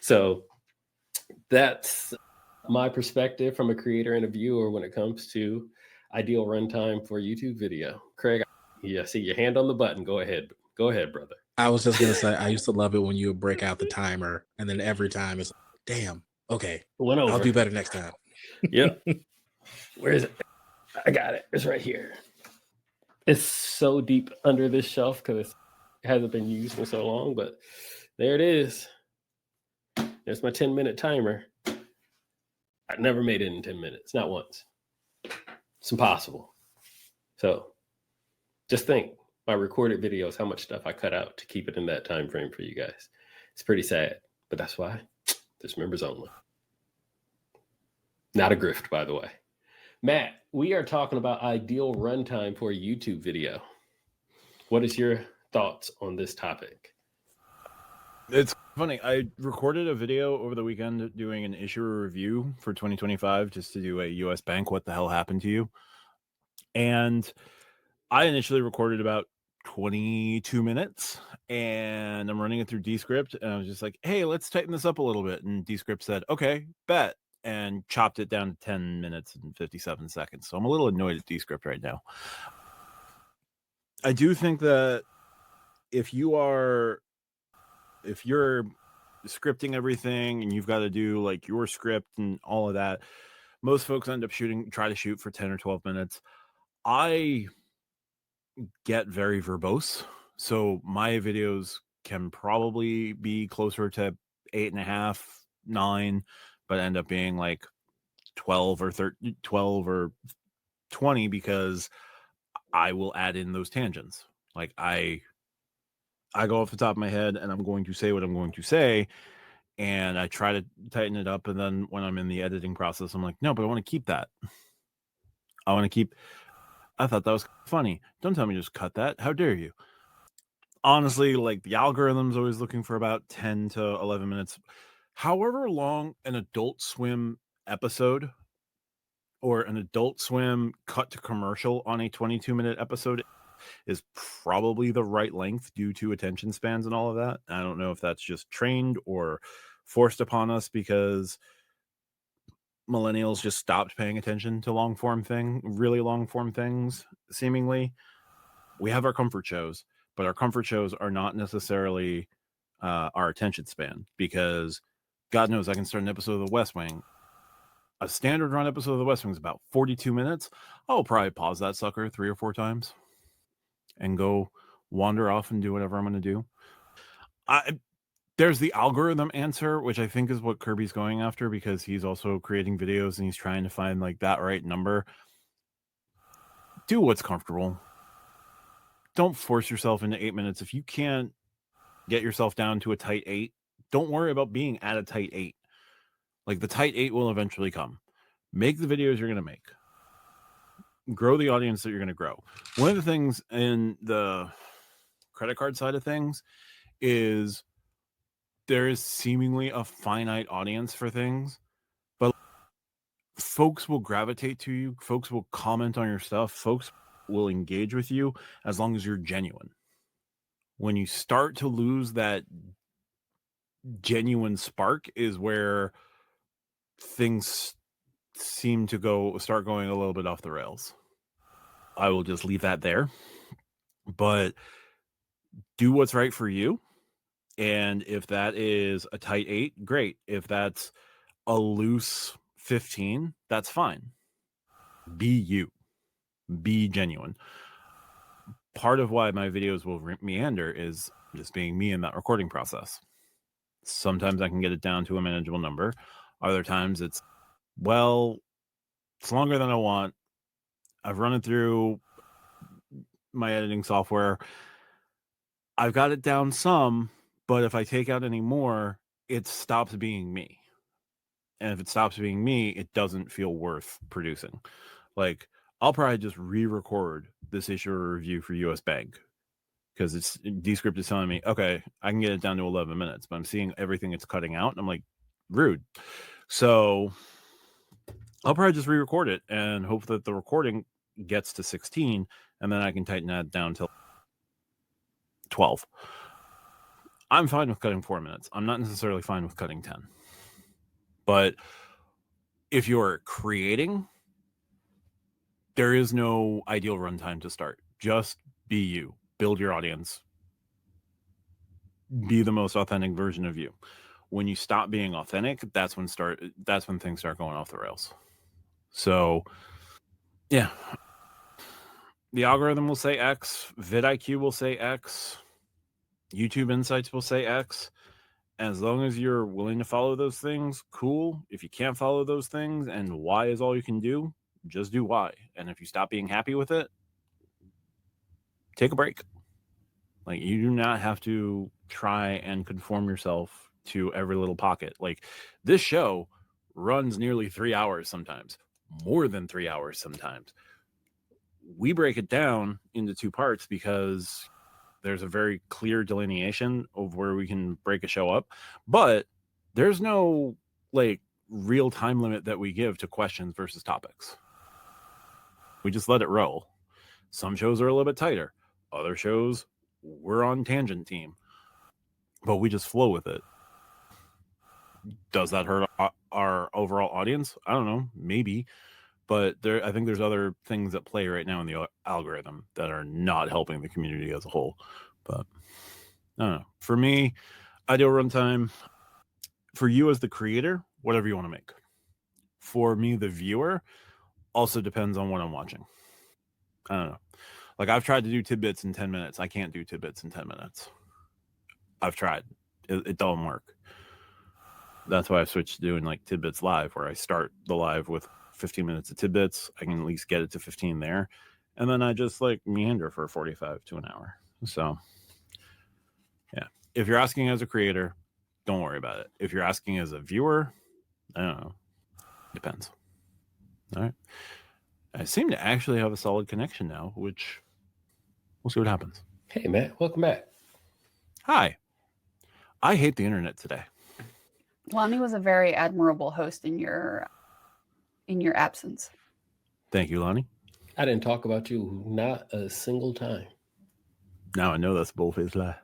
C: So that's my perspective from a creator and a viewer when it comes to ideal runtime for YouTube video. Craig, yeah, see your hand on the button. Go ahead, brother.
D: I was just gonna say I used to love it when you would break out the timer, and then every time it's like, damn, okay,
C: Went over.
D: I'll do better next time.
C: Yep. Where is it? I got it. It's right here. It's so deep under this shelf because it hasn't been used in so long, but there it is. There's my 10-minute timer. I never made it in 10 minutes, not once. It's impossible. So just think, my recorded videos, how much stuff I cut out to keep it in that time frame for you guys. It's pretty sad, but that's why there's members only. Not a grift, by the way. Matt, we are talking about ideal runtime for a YouTube video. What is your thoughts on this topic?
A: It's funny. I recorded a video over the weekend doing an issuer review for 2025 just to do a US bank. What the hell happened to you? And I initially recorded about 22 minutes and I'm running it through Descript, and I was just like, hey, let's tighten this up a little bit. And Descript said, okay, bet, and chopped it down to 10 minutes and 57 seconds. So I'm a little annoyed at Descript right now. I do think that if you're scripting everything and you've got to do like your script and all of that, most folks end up try to shoot for 10 or 12 minutes. I get very verbose, so my videos can probably be closer to 8.5, 9, but end up being like 12 or 20 because I will add in those tangents. Like I go off the top of my head and I'm going to say what I'm going to say, and I try to tighten it up, and then when I'm in the editing process, I'm like, no, but I want to keep that. I thought that was funny. Don't tell me to just cut that. How dare you? Honestly, like the algorithm's always looking for about 10 to 11 minutes. However long an Adult Swim episode or an Adult Swim cut to commercial on a 22-minute episode is probably the right length due to attention spans and all of that. I don't know if that's just trained or forced upon us because millennials just stopped paying attention to really long form things, seemingly. We have our comfort shows, but our comfort shows are not necessarily our attention span, because God knows I can start an episode of The West Wing. A standard run episode of The West Wing is about 42 minutes. I'll probably pause that sucker 3 or 4 times and go wander off and do whatever I'm going to do. There's the algorithm answer, which I think is what Kirby's going after, because he's also creating videos and he's trying to find like that right number. Do what's comfortable. Don't force yourself into 8 minutes. If you can't get yourself down to a tight 8, don't worry about being at a tight 8. Like the tight 8 will eventually come. Make the videos you're going to make. Grow the audience that you're going to grow. One of the things in the credit card side of things is there is seemingly a finite audience for things, but folks will gravitate to you. Folks will comment on your stuff. Folks will engage with you as long as you're genuine. When you start to lose that genuine spark is where things seem to start going a little bit off the rails. I will just leave that there. But do what's right for you. And if that is a tight 8, great. If that's a loose 15, that's fine. Be you. Be genuine. Part of why my videos will meander is just being me in that recording process. Sometimes I can get it down to a manageable number. Other times it's longer than I want. I've run it through my editing software. I've got it down some, but if I take out any more, it stops being me. And if it stops being me, it doesn't feel worth producing. Like, I'll probably just re-record this issue of review for US Bank, because Descript is telling me, okay, I can get it down to 11 minutes, but I'm seeing everything it's cutting out, and I'm like, rude. So I'll probably just re-record it and hope that the recording gets to 16, and then I can tighten that down to 12. I'm fine with cutting 4 minutes. I'm not necessarily fine with cutting 10. But if you're creating, there is no ideal runtime to start. Just be you. Build your audience. Be the most authentic version of you. When you stop being authentic, that's when things start going off the rails. So, yeah. The algorithm will say X, vidIQ will say X, YouTube Insights will say X. As long as you're willing to follow those things, cool. If you can't follow those things and Y is all you can do, just do Y. And if you stop being happy with it, take a break. Like, you do not have to try and conform yourself to every little pocket. Like, this show runs nearly 3 hours sometimes, more than 3 hours sometimes. We break it down into 2 parts because there's a very clear delineation of where we can break a show up, but there's no like real time limit that we give to questions versus topics. We just let it roll. Some shows are a little bit tighter. Other shows, we're on tangent team, but we just flow with it. Does that hurt our overall audience? I don't know, maybe, but I think there's other things at play right now in the algorithm that are not helping the community as a whole. But I don't know. For me, I do a runtime. For you as the creator, whatever you want to make. For me, the viewer, also depends on what I'm watching. I don't know. Like, I've tried to do tidbits in 10 minutes. I can't do tidbits in 10 minutes. I've tried. It don't work. That's why I've switched to doing like tidbits live, where I start the live with 15 minutes of tidbits. I can at least get it to 15 there. And then I just like meander for 45 to an hour. So, yeah. If you're asking as a creator, don't worry about it. If you're asking as a viewer, I don't know. Depends. All right. I seem to actually have a solid connection now, which we'll see what happens.
C: Hey, Matt, welcome back.
A: Hi. I hate the internet today.
B: Lonnie was a very admirable host in your absence.
A: Thank you, Lonnie.
C: I didn't talk about you not a single time.
A: Now I know that's a bullface lie.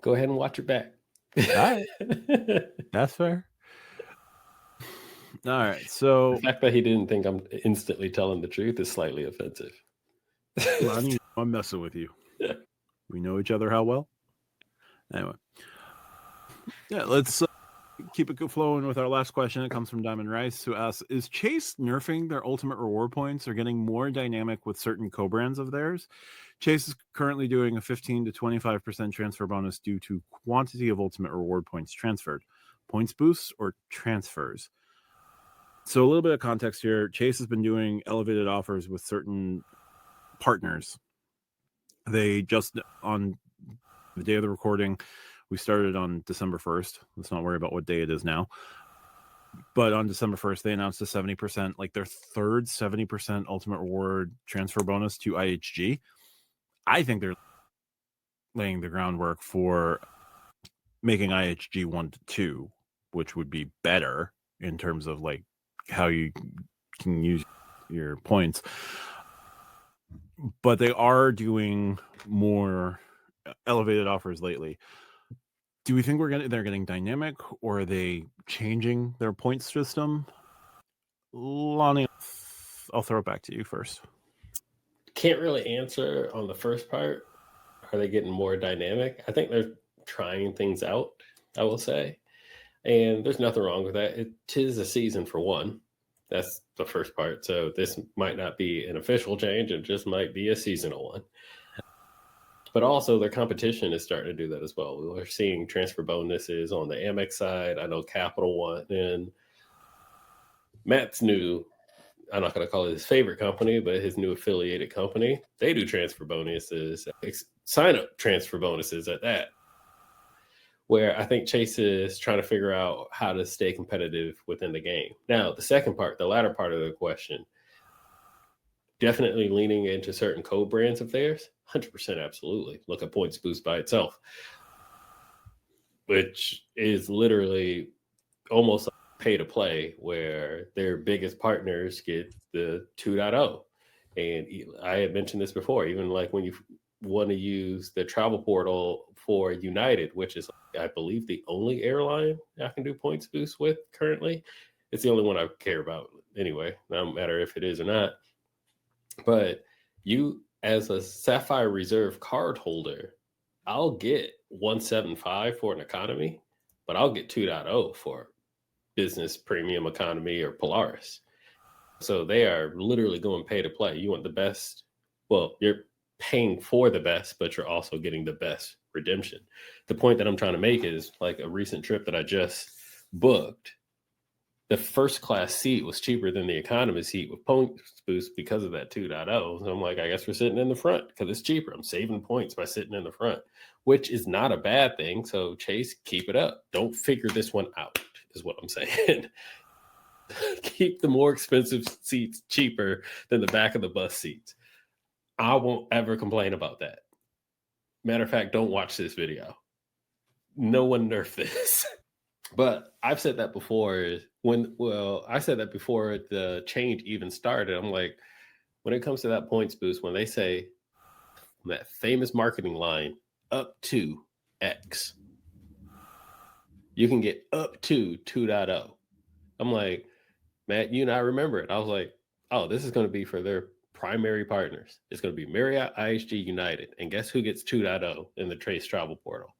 C: Go ahead and watch it back.
A: All right. That's fair. All right. So
C: the fact that he didn't think I'm instantly telling the truth is slightly offensive.
A: Lonnie, I'm messing with you. We know each other how well? Anyway. Yeah, let's keep it flowing with our last question. It comes from Diamond Rice, who asks, is Chase nerfing their ultimate reward points or getting more dynamic with certain co-brands of theirs? Chase is currently doing a 15 to 25% transfer bonus due to quantity of ultimate reward points transferred. Points boosts or transfers? So a little bit of context here. Chase has been doing elevated offers with certain partners. They just, on the day of the recording, we started on December 1st. Let's not worry about what day it is now. But on December 1st, they announced a 70%, like their third 70% ultimate reward transfer bonus to IHG. I think they're laying the groundwork for making IHG 1 to 2, which would be better in terms of like how you can use your points. But they are doing more elevated offers lately. Do we think they're getting dynamic, or are they changing their point system? Lonnie, I'll throw it back to you first.
C: Can't really answer on the first part. Are they getting more dynamic? I think they're trying things out, I will say. And there's nothing wrong with that. It is a season for one. That's the first part. So this might not be an official change. It just might be a seasonal one. But also their competition is starting to do that as well. We're seeing transfer bonuses on the Amex side. I know Capital One and Matt's new, I'm not going to call it his favorite company, but his new affiliated company, they do transfer bonuses, sign-up transfer bonuses at that, where I think Chase is trying to figure out how to stay competitive within the game. Now, the second part, the latter part of the question, definitely leaning into certain co-brands of theirs, 100% absolutely. Look at Points Boost by itself, which is literally almost like pay to play, where their biggest partners get the 2.0. And I had mentioned this before, even like when you want to use the travel portal for United, which is, I believe, the only airline I can do Points Boost with currently. It's the only one I care about anyway, no matter if it is or not. But you, as a Sapphire Reserve card holder, I'll get 175 for an economy, but I'll get 2.0 for business, premium, economy, or Polaris. So they are literally going pay to play. You want the best. Well, you're paying for the best, but you're also getting the best redemption. The point that I'm trying to make is, like, a recent trip that I just booked, the first class seat was cheaper than the economy seat with Points Boost because of that 2.0. So I'm like, I guess we're sitting in the front because it's cheaper. I'm saving points by sitting in the front, which is not a bad thing. So Chase, keep it up. Don't figure this one out, is what I'm saying. Keep the more expensive seats cheaper than the back of the bus seats. I won't ever complain about that. Matter of fact, don't watch this video. No one nerf this. But I've said that before I said that before the change even started. I'm like, when it comes to that points boost, when they say that famous marketing line, up to X. You can get up to 2.0. I'm like, Matt, you and I remember it. I was like, oh, this is going to be for their primary partners. It's going to be Marriott, IHG, United. And guess who gets 2.0 in the Trace Travel Portal?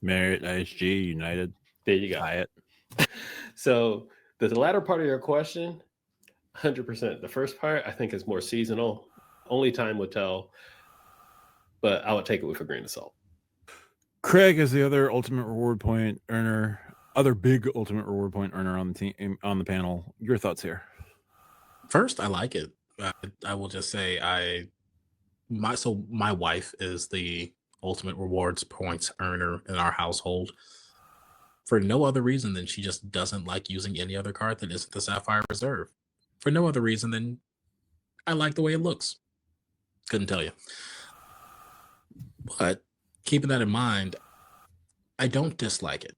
A: Marriott, IHG, United.
C: There you go.
A: Hyatt.
C: So the latter part of your question, 100%. The first part, I think, is more seasonal. Only time would tell. But I would take it with a grain of salt.
A: Craig is the other ultimate reward point earner, other big ultimate reward point earner on the team, on the panel. Your thoughts here?
D: First, I like it. I will just say my wife is the ultimate rewards points earner in our household for no other reason than she just doesn't like using any other card that isn't the Sapphire Reserve. For no other reason than I like the way it looks. Couldn't tell you. But keeping that in mind, I don't dislike it.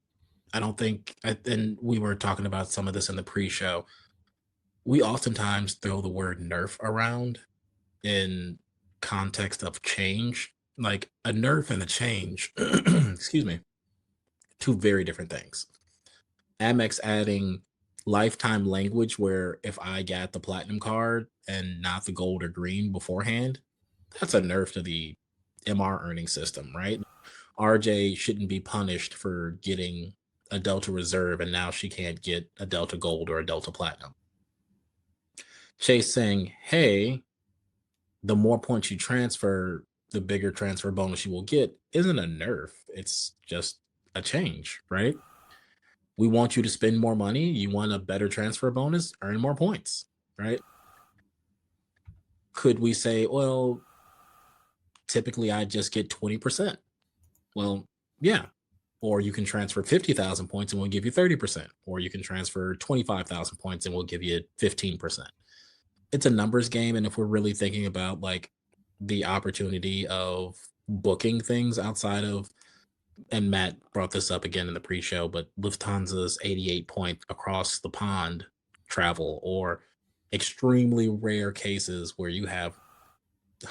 D: I don't think, and we were talking about some of this in the pre-show. We oftentimes throw the word nerf around in context of change. Like a nerf and a change, excuse me, two very different things. Amex adding lifetime language where if I got the platinum card and not the gold or green beforehand, that's a nerf to the MR earning system, right? RJ shouldn't be punished for getting a Delta Reserve and now she can't get a Delta Gold or a Delta Platinum. Chase saying, hey, the more points you transfer, the bigger transfer bonus you will get isn't a nerf. It's just a change, right? We want you to spend more money. You want a better transfer bonus, earn more points, right? Could we say, well, typically I just get 20%? Well, yeah. Or you can transfer 50,000 points and we'll give you 30%. Or you can transfer 25,000 points and we'll give you 15%. It's a numbers game. And if we're really thinking about like the opportunity of booking things outside of, and Matt brought this up again in the pre-show, but Lufthansa's 88 point across the pond travel, or extremely rare cases where you have a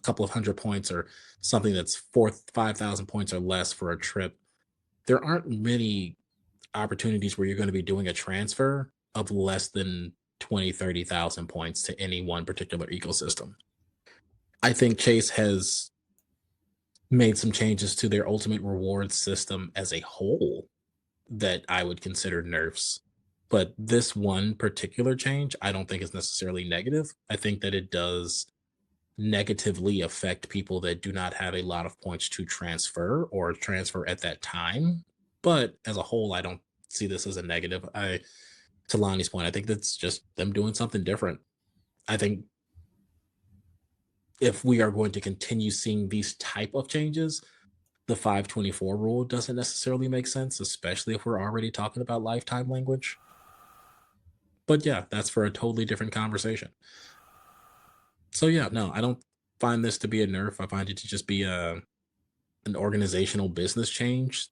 D: couple of hundred points or something that's 5,000 points or less for a trip. There aren't many opportunities where you're going to be doing a transfer of less than 20, 30,000 points to any one particular ecosystem. I think Chase has made some changes to their ultimate reward system as a whole that I would consider nerfs. But this one particular change, I don't think is necessarily negative. I think that it does negatively affect people that do not have a lot of points to transfer or transfer at that time. But as a whole, I don't see this as a negative. To Lonnie's point, I think that's just them doing something different. I think if we are going to continue seeing these type of changes, the 524 rule doesn't necessarily make sense, especially if we're already talking about lifetime language. But yeah, that's for a totally different conversation. So yeah, no, I don't find this to be a nerf. I find it to just be an organizational business change.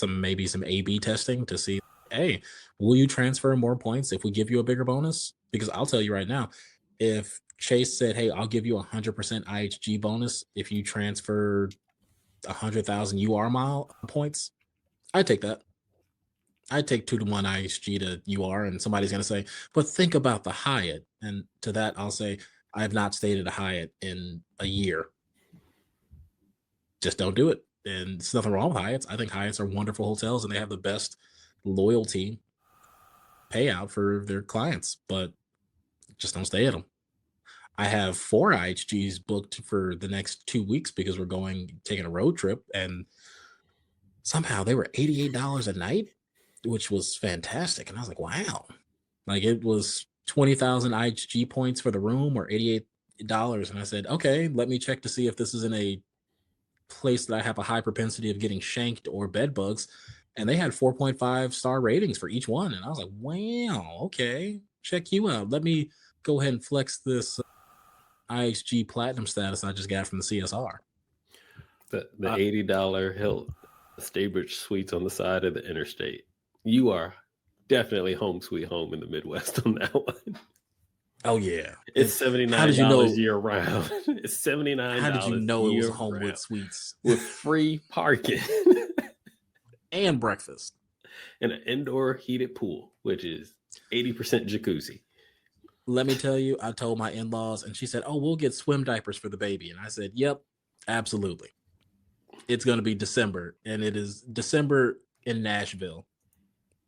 D: Maybe some A/B testing to see, hey, will you transfer more points if we give you a bigger bonus? Because I'll tell you right now, if Chase said, hey, I'll give you 100% IHG bonus if you transfer 100,000 UR mile points, I'd take that. I'd take 2-to-1 IHG to UR, and somebody's going to say, but think about the Hyatt. And to that, I'll say, I have not stayed at a Hyatt in a year. Just don't do it. And there's nothing wrong with Hyatts. I think Hyatts are wonderful hotels and they have the best loyalty payout for their clients, but just don't stay at them. I have 4 IHGs booked for the next 2 weeks because we're taking a road trip, and somehow they were $88 a night, which was fantastic. And I was like, wow, like it was 20,000 IHG points for the room or $88. And I said, okay, let me check to see if this is in a place that I have a high propensity of getting shanked or bed bugs. And they had 4.5 star ratings for each one. And I was like, wow, okay, check you out. Let me go ahead and flex this IHG platinum status I just got from the CSR.
C: The $80 Hilton Staybridge Suites on the side of the interstate. You are definitely home sweet home in the Midwest on that one.
D: Oh yeah,
C: It's
D: how
C: $79
D: did you know?
C: year round. It's $79
D: How did you know it was
C: year
D: Homewood
C: round
D: Suites
C: with free parking
D: and breakfast?
C: and an indoor heated pool, which is 80% jacuzzi.
D: Let me tell you, I told my in-laws, and she said, "Oh, we'll get swim diapers for the baby," and I said, "Yep, absolutely." It's going to be December, and it is December in Nashville.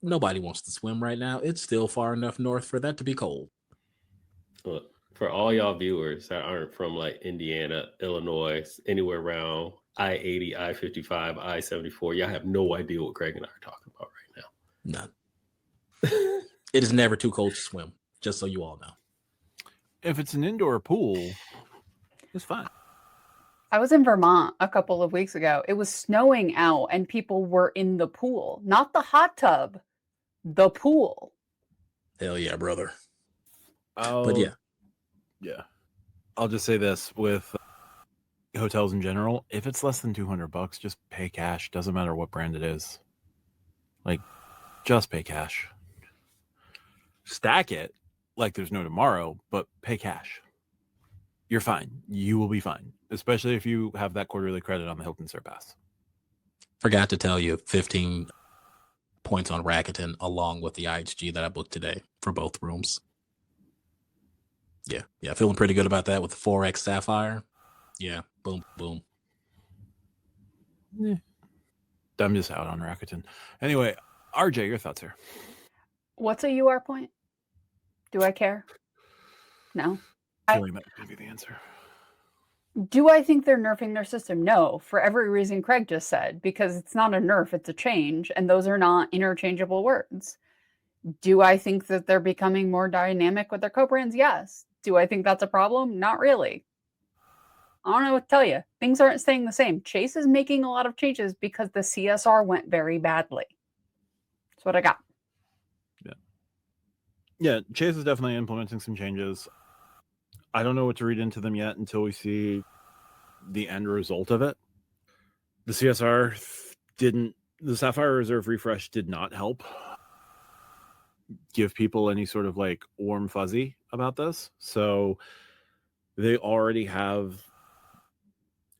D: Nobody wants to swim right now. It's still far enough north for that to be cold.
C: Look, for all y'all viewers that aren't from like Indiana, Illinois, anywhere around I-80, I-55, I-74, y'all have no idea what Craig and I are talking about right
D: None.
C: now.
D: It is never too cold to swim, just so you all know.
A: If it's an indoor pool, it's fine.
B: I was in Vermont a couple of weeks ago. It was snowing out and people were in the pool, not the hot tub, the pool.
D: Hell yeah, brother.
A: Oh,
D: But
A: yeah. I'll just say this with hotels in general: if it's less than $200, just pay cash. Doesn't matter what brand it is. Like, just pay cash. Stack it like there's no tomorrow, but pay cash. You're fine. You will be fine, especially if you have that quarterly credit on the Hilton Surpass.
D: forgot to tell you, 15 points on Rakuten along with the IHG that I booked today for both rooms. Yeah, feeling pretty good about that with the 4X Sapphire. Yeah, boom, boom.
A: I'm just out on Rakuten. Anyway, RJ, your thoughts here.
B: What's a UR point? Do I care? No.
A: Feeling that could be the answer.
B: Do I think they're nerfing their system? No, for every reason Craig just said, because it's not a nerf, it's a change, and those are not interchangeable words. Do I think that they're becoming more dynamic with their co-brands? Yes. Do I think that's a problem? Not really. I don't know what to tell you. Things aren't staying the same. Chase is making a lot of changes because the CSR went very badly. That's what I got.
A: Yeah, Chase is definitely implementing some changes. I don't know what to read into them yet until we see the end result of it. The CSR the Sapphire Reserve refresh did not help give people any sort of like warm fuzzy about this. So they already have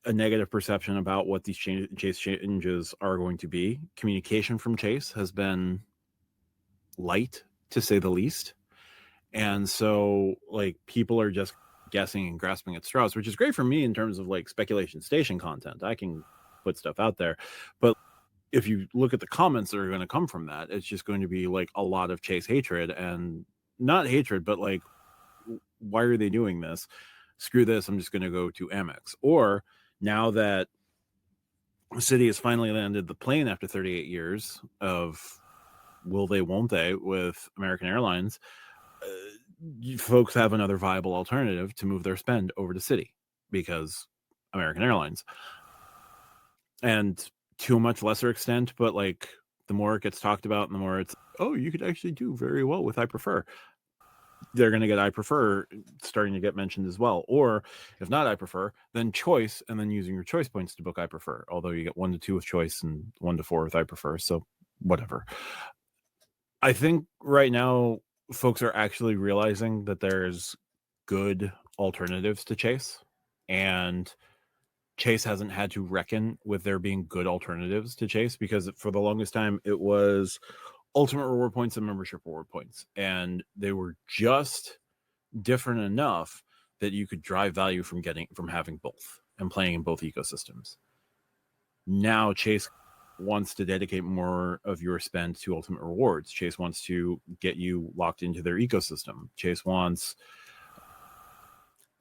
A: a negative perception about what these Chase changes are going to be. Communication from Chase has been light, to say the least. And so like people are just guessing and grasping at straws, which is great for me in terms of like speculation station content. I can put stuff out there. But if you look at the comments that are going to come from that, it's just going to be like a lot of Chase hatred, and not hatred, but like, why are they doing this? Screw this. I'm just going to go to Amex. Or now that the city has finally landed the plane after 38 years of will they, won't they with American Airlines, folks have another viable alternative to move their spend over to City because American Airlines. And to a much lesser extent, but like the more it gets talked about and the more it's, oh, you could actually do very well with I Prefer. They're going to get I Prefer starting to get mentioned as well. Or if not I Prefer, then Choice, and then using your Choice points to book I Prefer. Although you get 1 to 2 with Choice and 1 to 4 with I Prefer. So whatever. I think right now folks are actually realizing that there's good alternatives to Chase, and Chase hasn't had to reckon with there being good alternatives to Chase, because for the longest time it was ultimate reward points and membership reward points, and they were just different enough that you could drive value from having both and playing in both ecosystems. Now Chase wants to dedicate more of your spend to ultimate rewards. Chase wants to get you locked into their ecosystem. Chase wants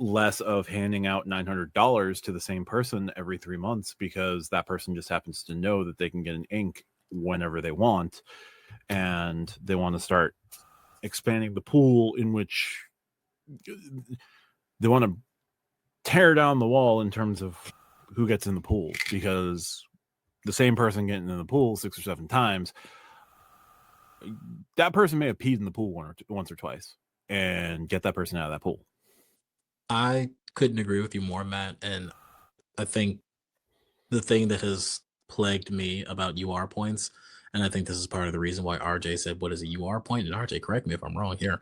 A: less of handing out $900 to the same person every 3 months because that person just happens to know that they can get an ink whenever they want, and they want to start expanding the pool in which they want to tear down the wall in terms of who gets in the pool, because the same person getting in the pool 6 or 7 times, that person may have peed in the pool once or twice, and get that person out of that pool.
D: I couldn't agree with you more, Matt. And I think the thing that has plagued me about UR points, and I think this is part of the reason why RJ said, what is a UR point? And RJ, correct me if I'm wrong here,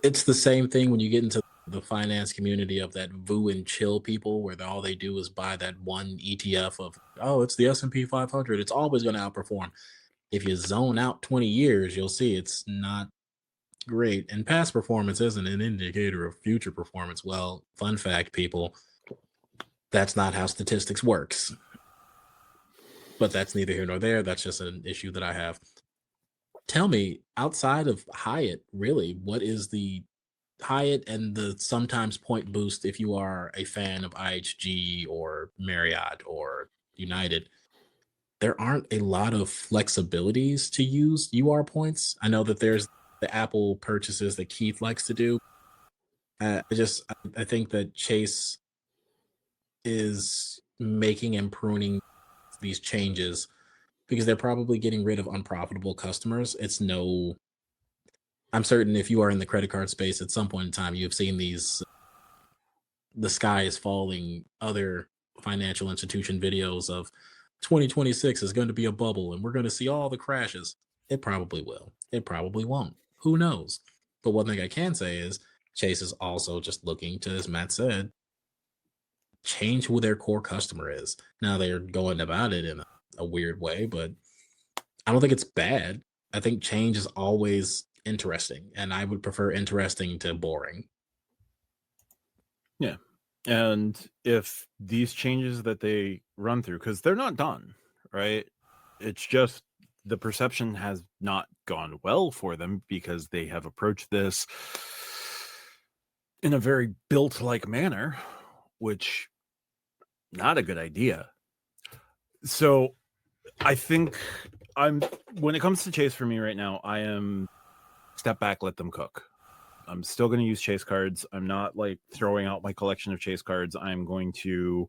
D: It's the same thing when you get into the finance community of that Voo and Chill people, where all they do is buy that one ETF of, oh, it's the S&P 500. It's always going to outperform. If you zone out 20 years, you'll see it's not great. And past performance isn't an indicator of future performance. Well, fun fact, people, that's not how statistics works. But that's neither here nor there. That's just an issue that I have. Tell me, outside of Hyatt, really, what is the Hyatt and the sometimes point boost if you are a fan of IHG or Marriott or United? There aren't a lot of flexibilities to use UR points. I know that there's the Apple purchases that Keith likes to do. I think that Chase is making and pruning these changes because they're probably getting rid of unprofitable customers. I'm certain if you are in the credit card space at some point in time, you've seen these the sky is falling other financial institution videos of 2026 is going to be a bubble and we're going to see all the crashes. It probably will. It probably won't. Who knows? But one thing I can say is Chase is also just looking to, as Matt said, change who their core customer is. Now they're going about it in a weird way, but I don't think it's bad. I think change is always interesting, and I would prefer interesting to boring.
A: Yeah. And if these changes that they run through, because they're not done, right? It's just the perception has not gone well for them because they have approached this in a very built-like manner, which not a good idea. So I think when it comes to Chase for me right now, I am step back, let them cook. I'm still going to use Chase cards. I'm not like throwing out my collection of Chase cards. I'm going to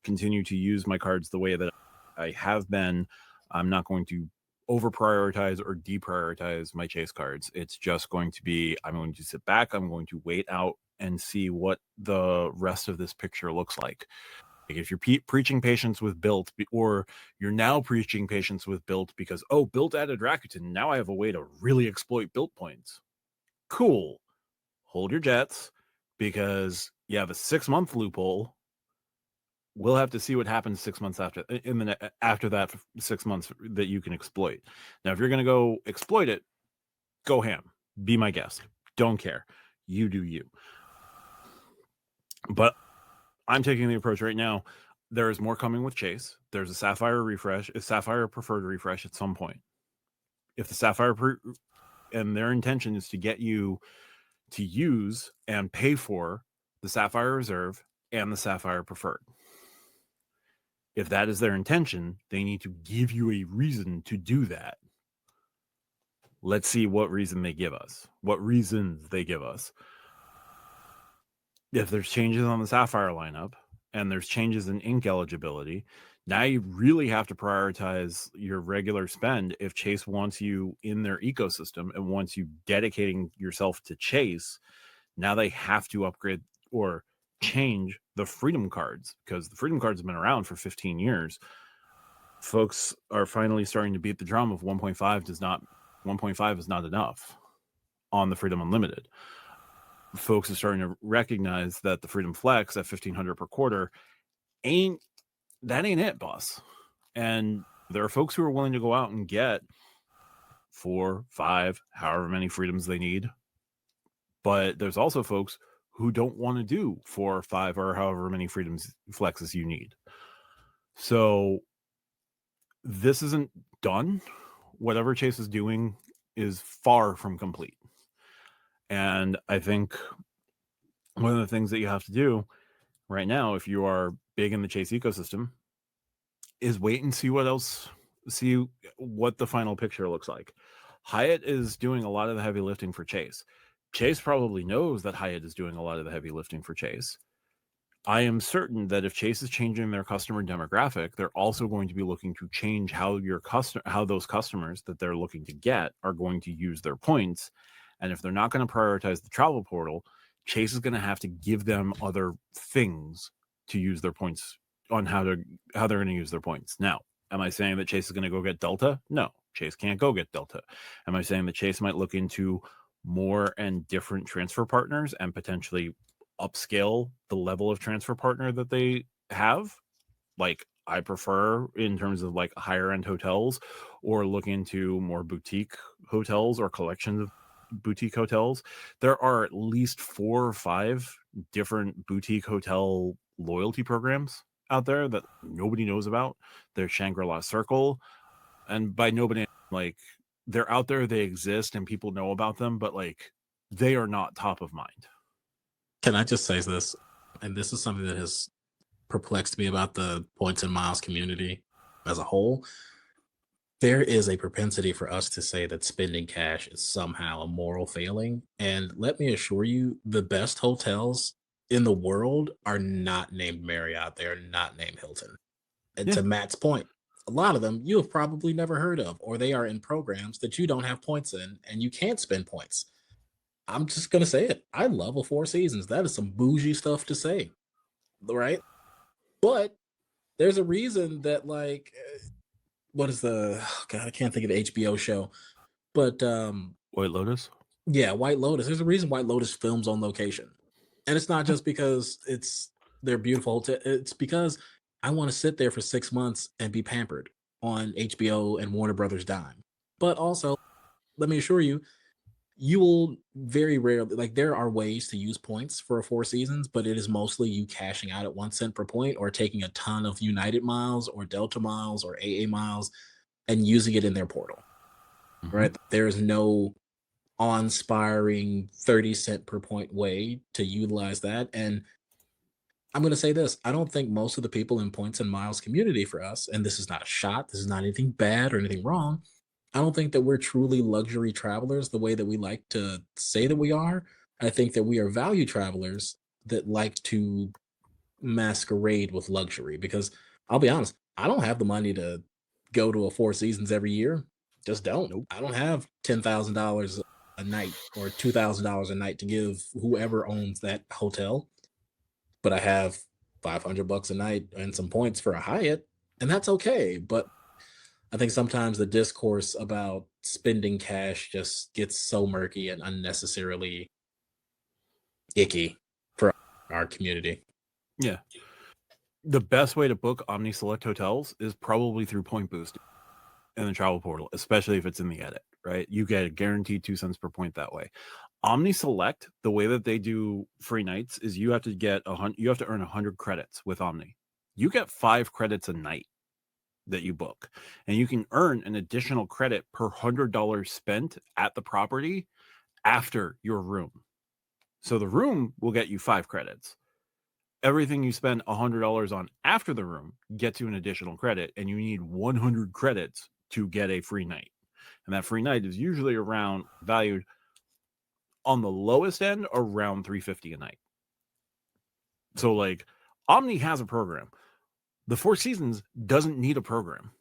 A: continue to use my cards the way that I have been. I'm not going to over prioritize or deprioritize my Chase cards. It's just going to be, I'm going to sit back. I'm going to wait out and see what the rest of this picture looks like. Like if you're preaching patience with Built, or you're now preaching patience with Built because, oh, Built added Rakuten, now I have a way to really exploit Built points. Cool. Hold your jets, because you have a 6-month loophole. We'll have to see what happens 6 months after that 6 months that you can exploit. Now, if you're going to go exploit it, go ham. Be my guest. Don't care. You do you. But I'm taking the approach right now. There is more coming with Chase. There's a Sapphire preferred refresh at some point. If the Sapphire and their intention is to get you to use and pay for the Sapphire Reserve and the Sapphire Preferred. If that is their intention, they need to give you a reason to do that. Let's see what reason they give us. What reasons they give us. If there's changes on the Sapphire lineup and there's changes in ink eligibility, now you really have to prioritize your regular spend if Chase wants you in their ecosystem and wants you dedicating yourself to Chase. Now they have to upgrade or change the Freedom cards, because the Freedom cards have been around for 15 years. Folks are finally starting to beat the drum of 1.5 is not enough on the Freedom Unlimited. Folks are starting to recognize that the Freedom Flex at $1,500 per quarter ain't it, boss. And there are folks who are willing to go out and get 4, 5, however many freedoms they need. But there's also folks who don't want to do 4 or 5 or however many freedoms flexes you need. So this isn't done. Whatever Chase is doing is far from complete. And I think one of the things that you have to do right now, if you are big in the Chase ecosystem, is wait and see what the final picture looks like. Hyatt is doing a lot of the heavy lifting for Chase. Chase probably knows that Hyatt is doing a lot of the heavy lifting for Chase. I am certain that if Chase is changing their customer demographic, they're also going to be looking to change how those customers that they're looking to get are going to use their points. And if they're not going to prioritize the travel portal, Chase is going to have to give them other things to use their points on how they're going to use their points. Now, am I saying that Chase is going to go get Delta? No, Chase can't go get Delta. Am I saying that Chase might look into more and different transfer partners and potentially upscale the level of transfer partner that they have. Like, I prefer in terms of like higher end hotels, or look into more boutique hotels or collections of boutique hotels. There are at least 4 or 5 different boutique hotel loyalty programs out there that nobody knows about. There's Shangri-La Circle, and by nobody, like, they're out there, they exist, and people know about them, but like they are not top of mind.
D: Can I just say this? And this is something that has perplexed me about the points and miles community as a whole. There is a propensity for us to say that spending cash is somehow a moral failing. And let me assure you, the best hotels in the world are not named Marriott. They're not named Hilton. And
A: Yeah.
D: to Matt's point, a lot of them you have probably never heard of, or they are in programs that you don't have points in and you can't spend points. I'm just going to say it. I love a Four Seasons. That is some bougie stuff to say, right? But there's a reason that, like, what is the, oh God, I can't think of the HBO show, but
A: White Lotus.
D: yeah, White Lotus. There's a reason White Lotus films on location, and it's not just because it's they're beautiful. It's because I want to sit there for 6 months and be pampered on HBO and Warner Brothers dime. But also, let me assure you, you will very rarely, like, there are ways to use points for a Four Seasons, but it is mostly you cashing out at 1 cent per point, or taking a ton of United miles or Delta miles or AA miles and using it in their portal. Right? There is no awe-inspiring 30 cent per point way to utilize that. And I'm going to say this, I don't think most of the people in points and miles community for us, and this is not a shot, this is not anything bad or anything wrong, I don't think that we're truly luxury travelers the way that we like to say that we are. I think that we are value travelers that like to masquerade with luxury, because I'll be honest, I don't have the money to go to a Four Seasons every year. Just don't.
A: Nope.
D: I don't have $10,000 a night or $2,000 a night to give whoever owns that hotel, but I have $500 a night and some points for a Hyatt, and that's okay. But I think sometimes the discourse about spending cash just gets so murky and unnecessarily icky for our community.
A: Yeah. The best way to book Omni Select hotels is probably through Point Boost in the travel portal, especially if it's in the edit, right? You get a guaranteed 2 cents per point that way. Omni Select, the way that they do free nights is you have to earn 100 credits with Omni. You get 5 credits a night that you book, and you can earn an additional credit per $100 spent at the property after your room. So the room will get you 5 credits. Everything you spend $100 on after the room gets you an additional credit, and you need 100 credits to get a free night. And that free night is usually valued on the lowest end around $350 a night. So like, Omni has a program. The Four Seasons doesn't need a program.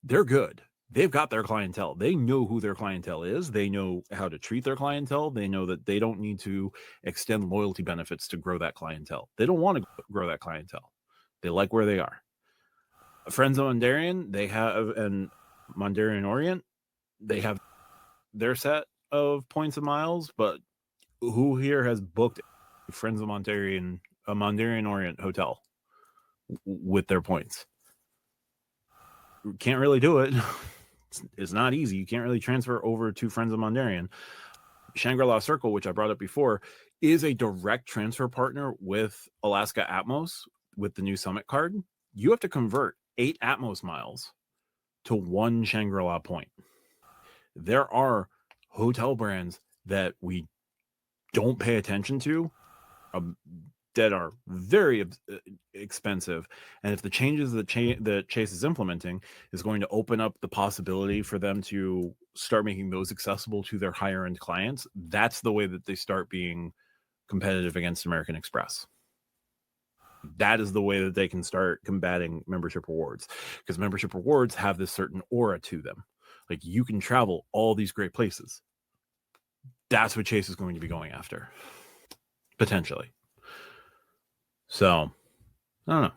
A: They're good. They've got their clientele. They know who their clientele is. They know how to treat their clientele. They know that they don't need to extend loyalty benefits to grow that clientele. They don't want to grow that clientele. They like where they are. Friends of Mondarian, they have, and Mondarian Orient, they have their set of points and miles, but who here has booked Friends of Mondarian, a Mondarian Orient hotel with their points? Can't really do it. It's not easy. You can't really transfer over to Friends of Mondarian. Shangri-La Circle, which I brought up before, is a direct transfer partner with Alaska Atmos with the new Summit card. You have to convert 8 Atmos miles to 1 Shangri-La point. There are hotel brands that we don't pay attention to that are very expensive, and if the changes that Chase is implementing is going to open up the possibility for them to start making those accessible to their higher end clients, that's the way that they start being competitive against American Express. That is the way that they can start combating membership rewards, because membership rewards have this certain aura to them. Like, you can travel all these great places. That's what Chase is going to be going after, potentially. So, I don't know.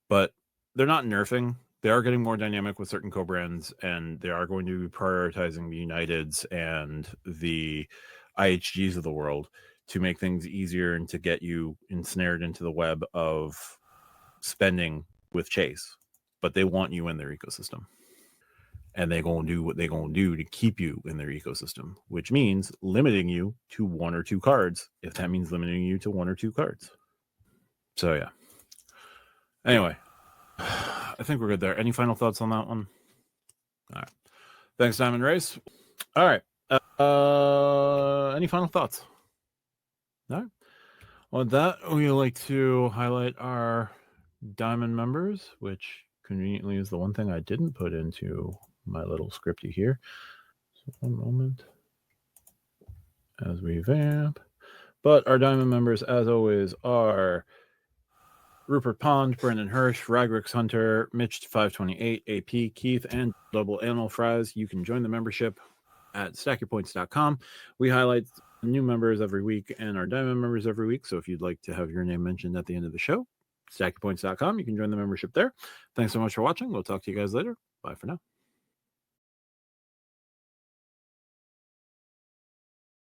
A: But they're not nerfing they are getting more dynamic with certain co-brands, and they are going to be prioritizing the Uniteds and the IHGs of the world to make things easier and to get you ensnared into the web of spending with Chase. But they want you in their ecosystem. And they're going to do what they're going to do to keep you in their ecosystem, which means limiting you to 1 or 2 cards, if that means limiting you to 1 or 2 cards. So, yeah. Anyway, I think we're good there. Any final thoughts on that one? All right. Thanks, Diamond Race. All right. Any final thoughts? All right. Well, with that, we like to highlight our Diamond members, which conveniently is the one thing I didn't put into my little scripty here. So one moment as we vamp. But our Diamond members, as always, are Rupert Pond, Brendan Hirsch, Ragrix Hunter, Mitch 528, AP, Keith, and Double Animal Fries. You can join the membership at stackyourpoints.com. We highlight new members every week and our Diamond members every week. So if you'd like to have your name mentioned at the end of the show, stackyourpoints.com. You can join the membership there. Thanks so much for watching. We'll talk to you guys later. Bye for now.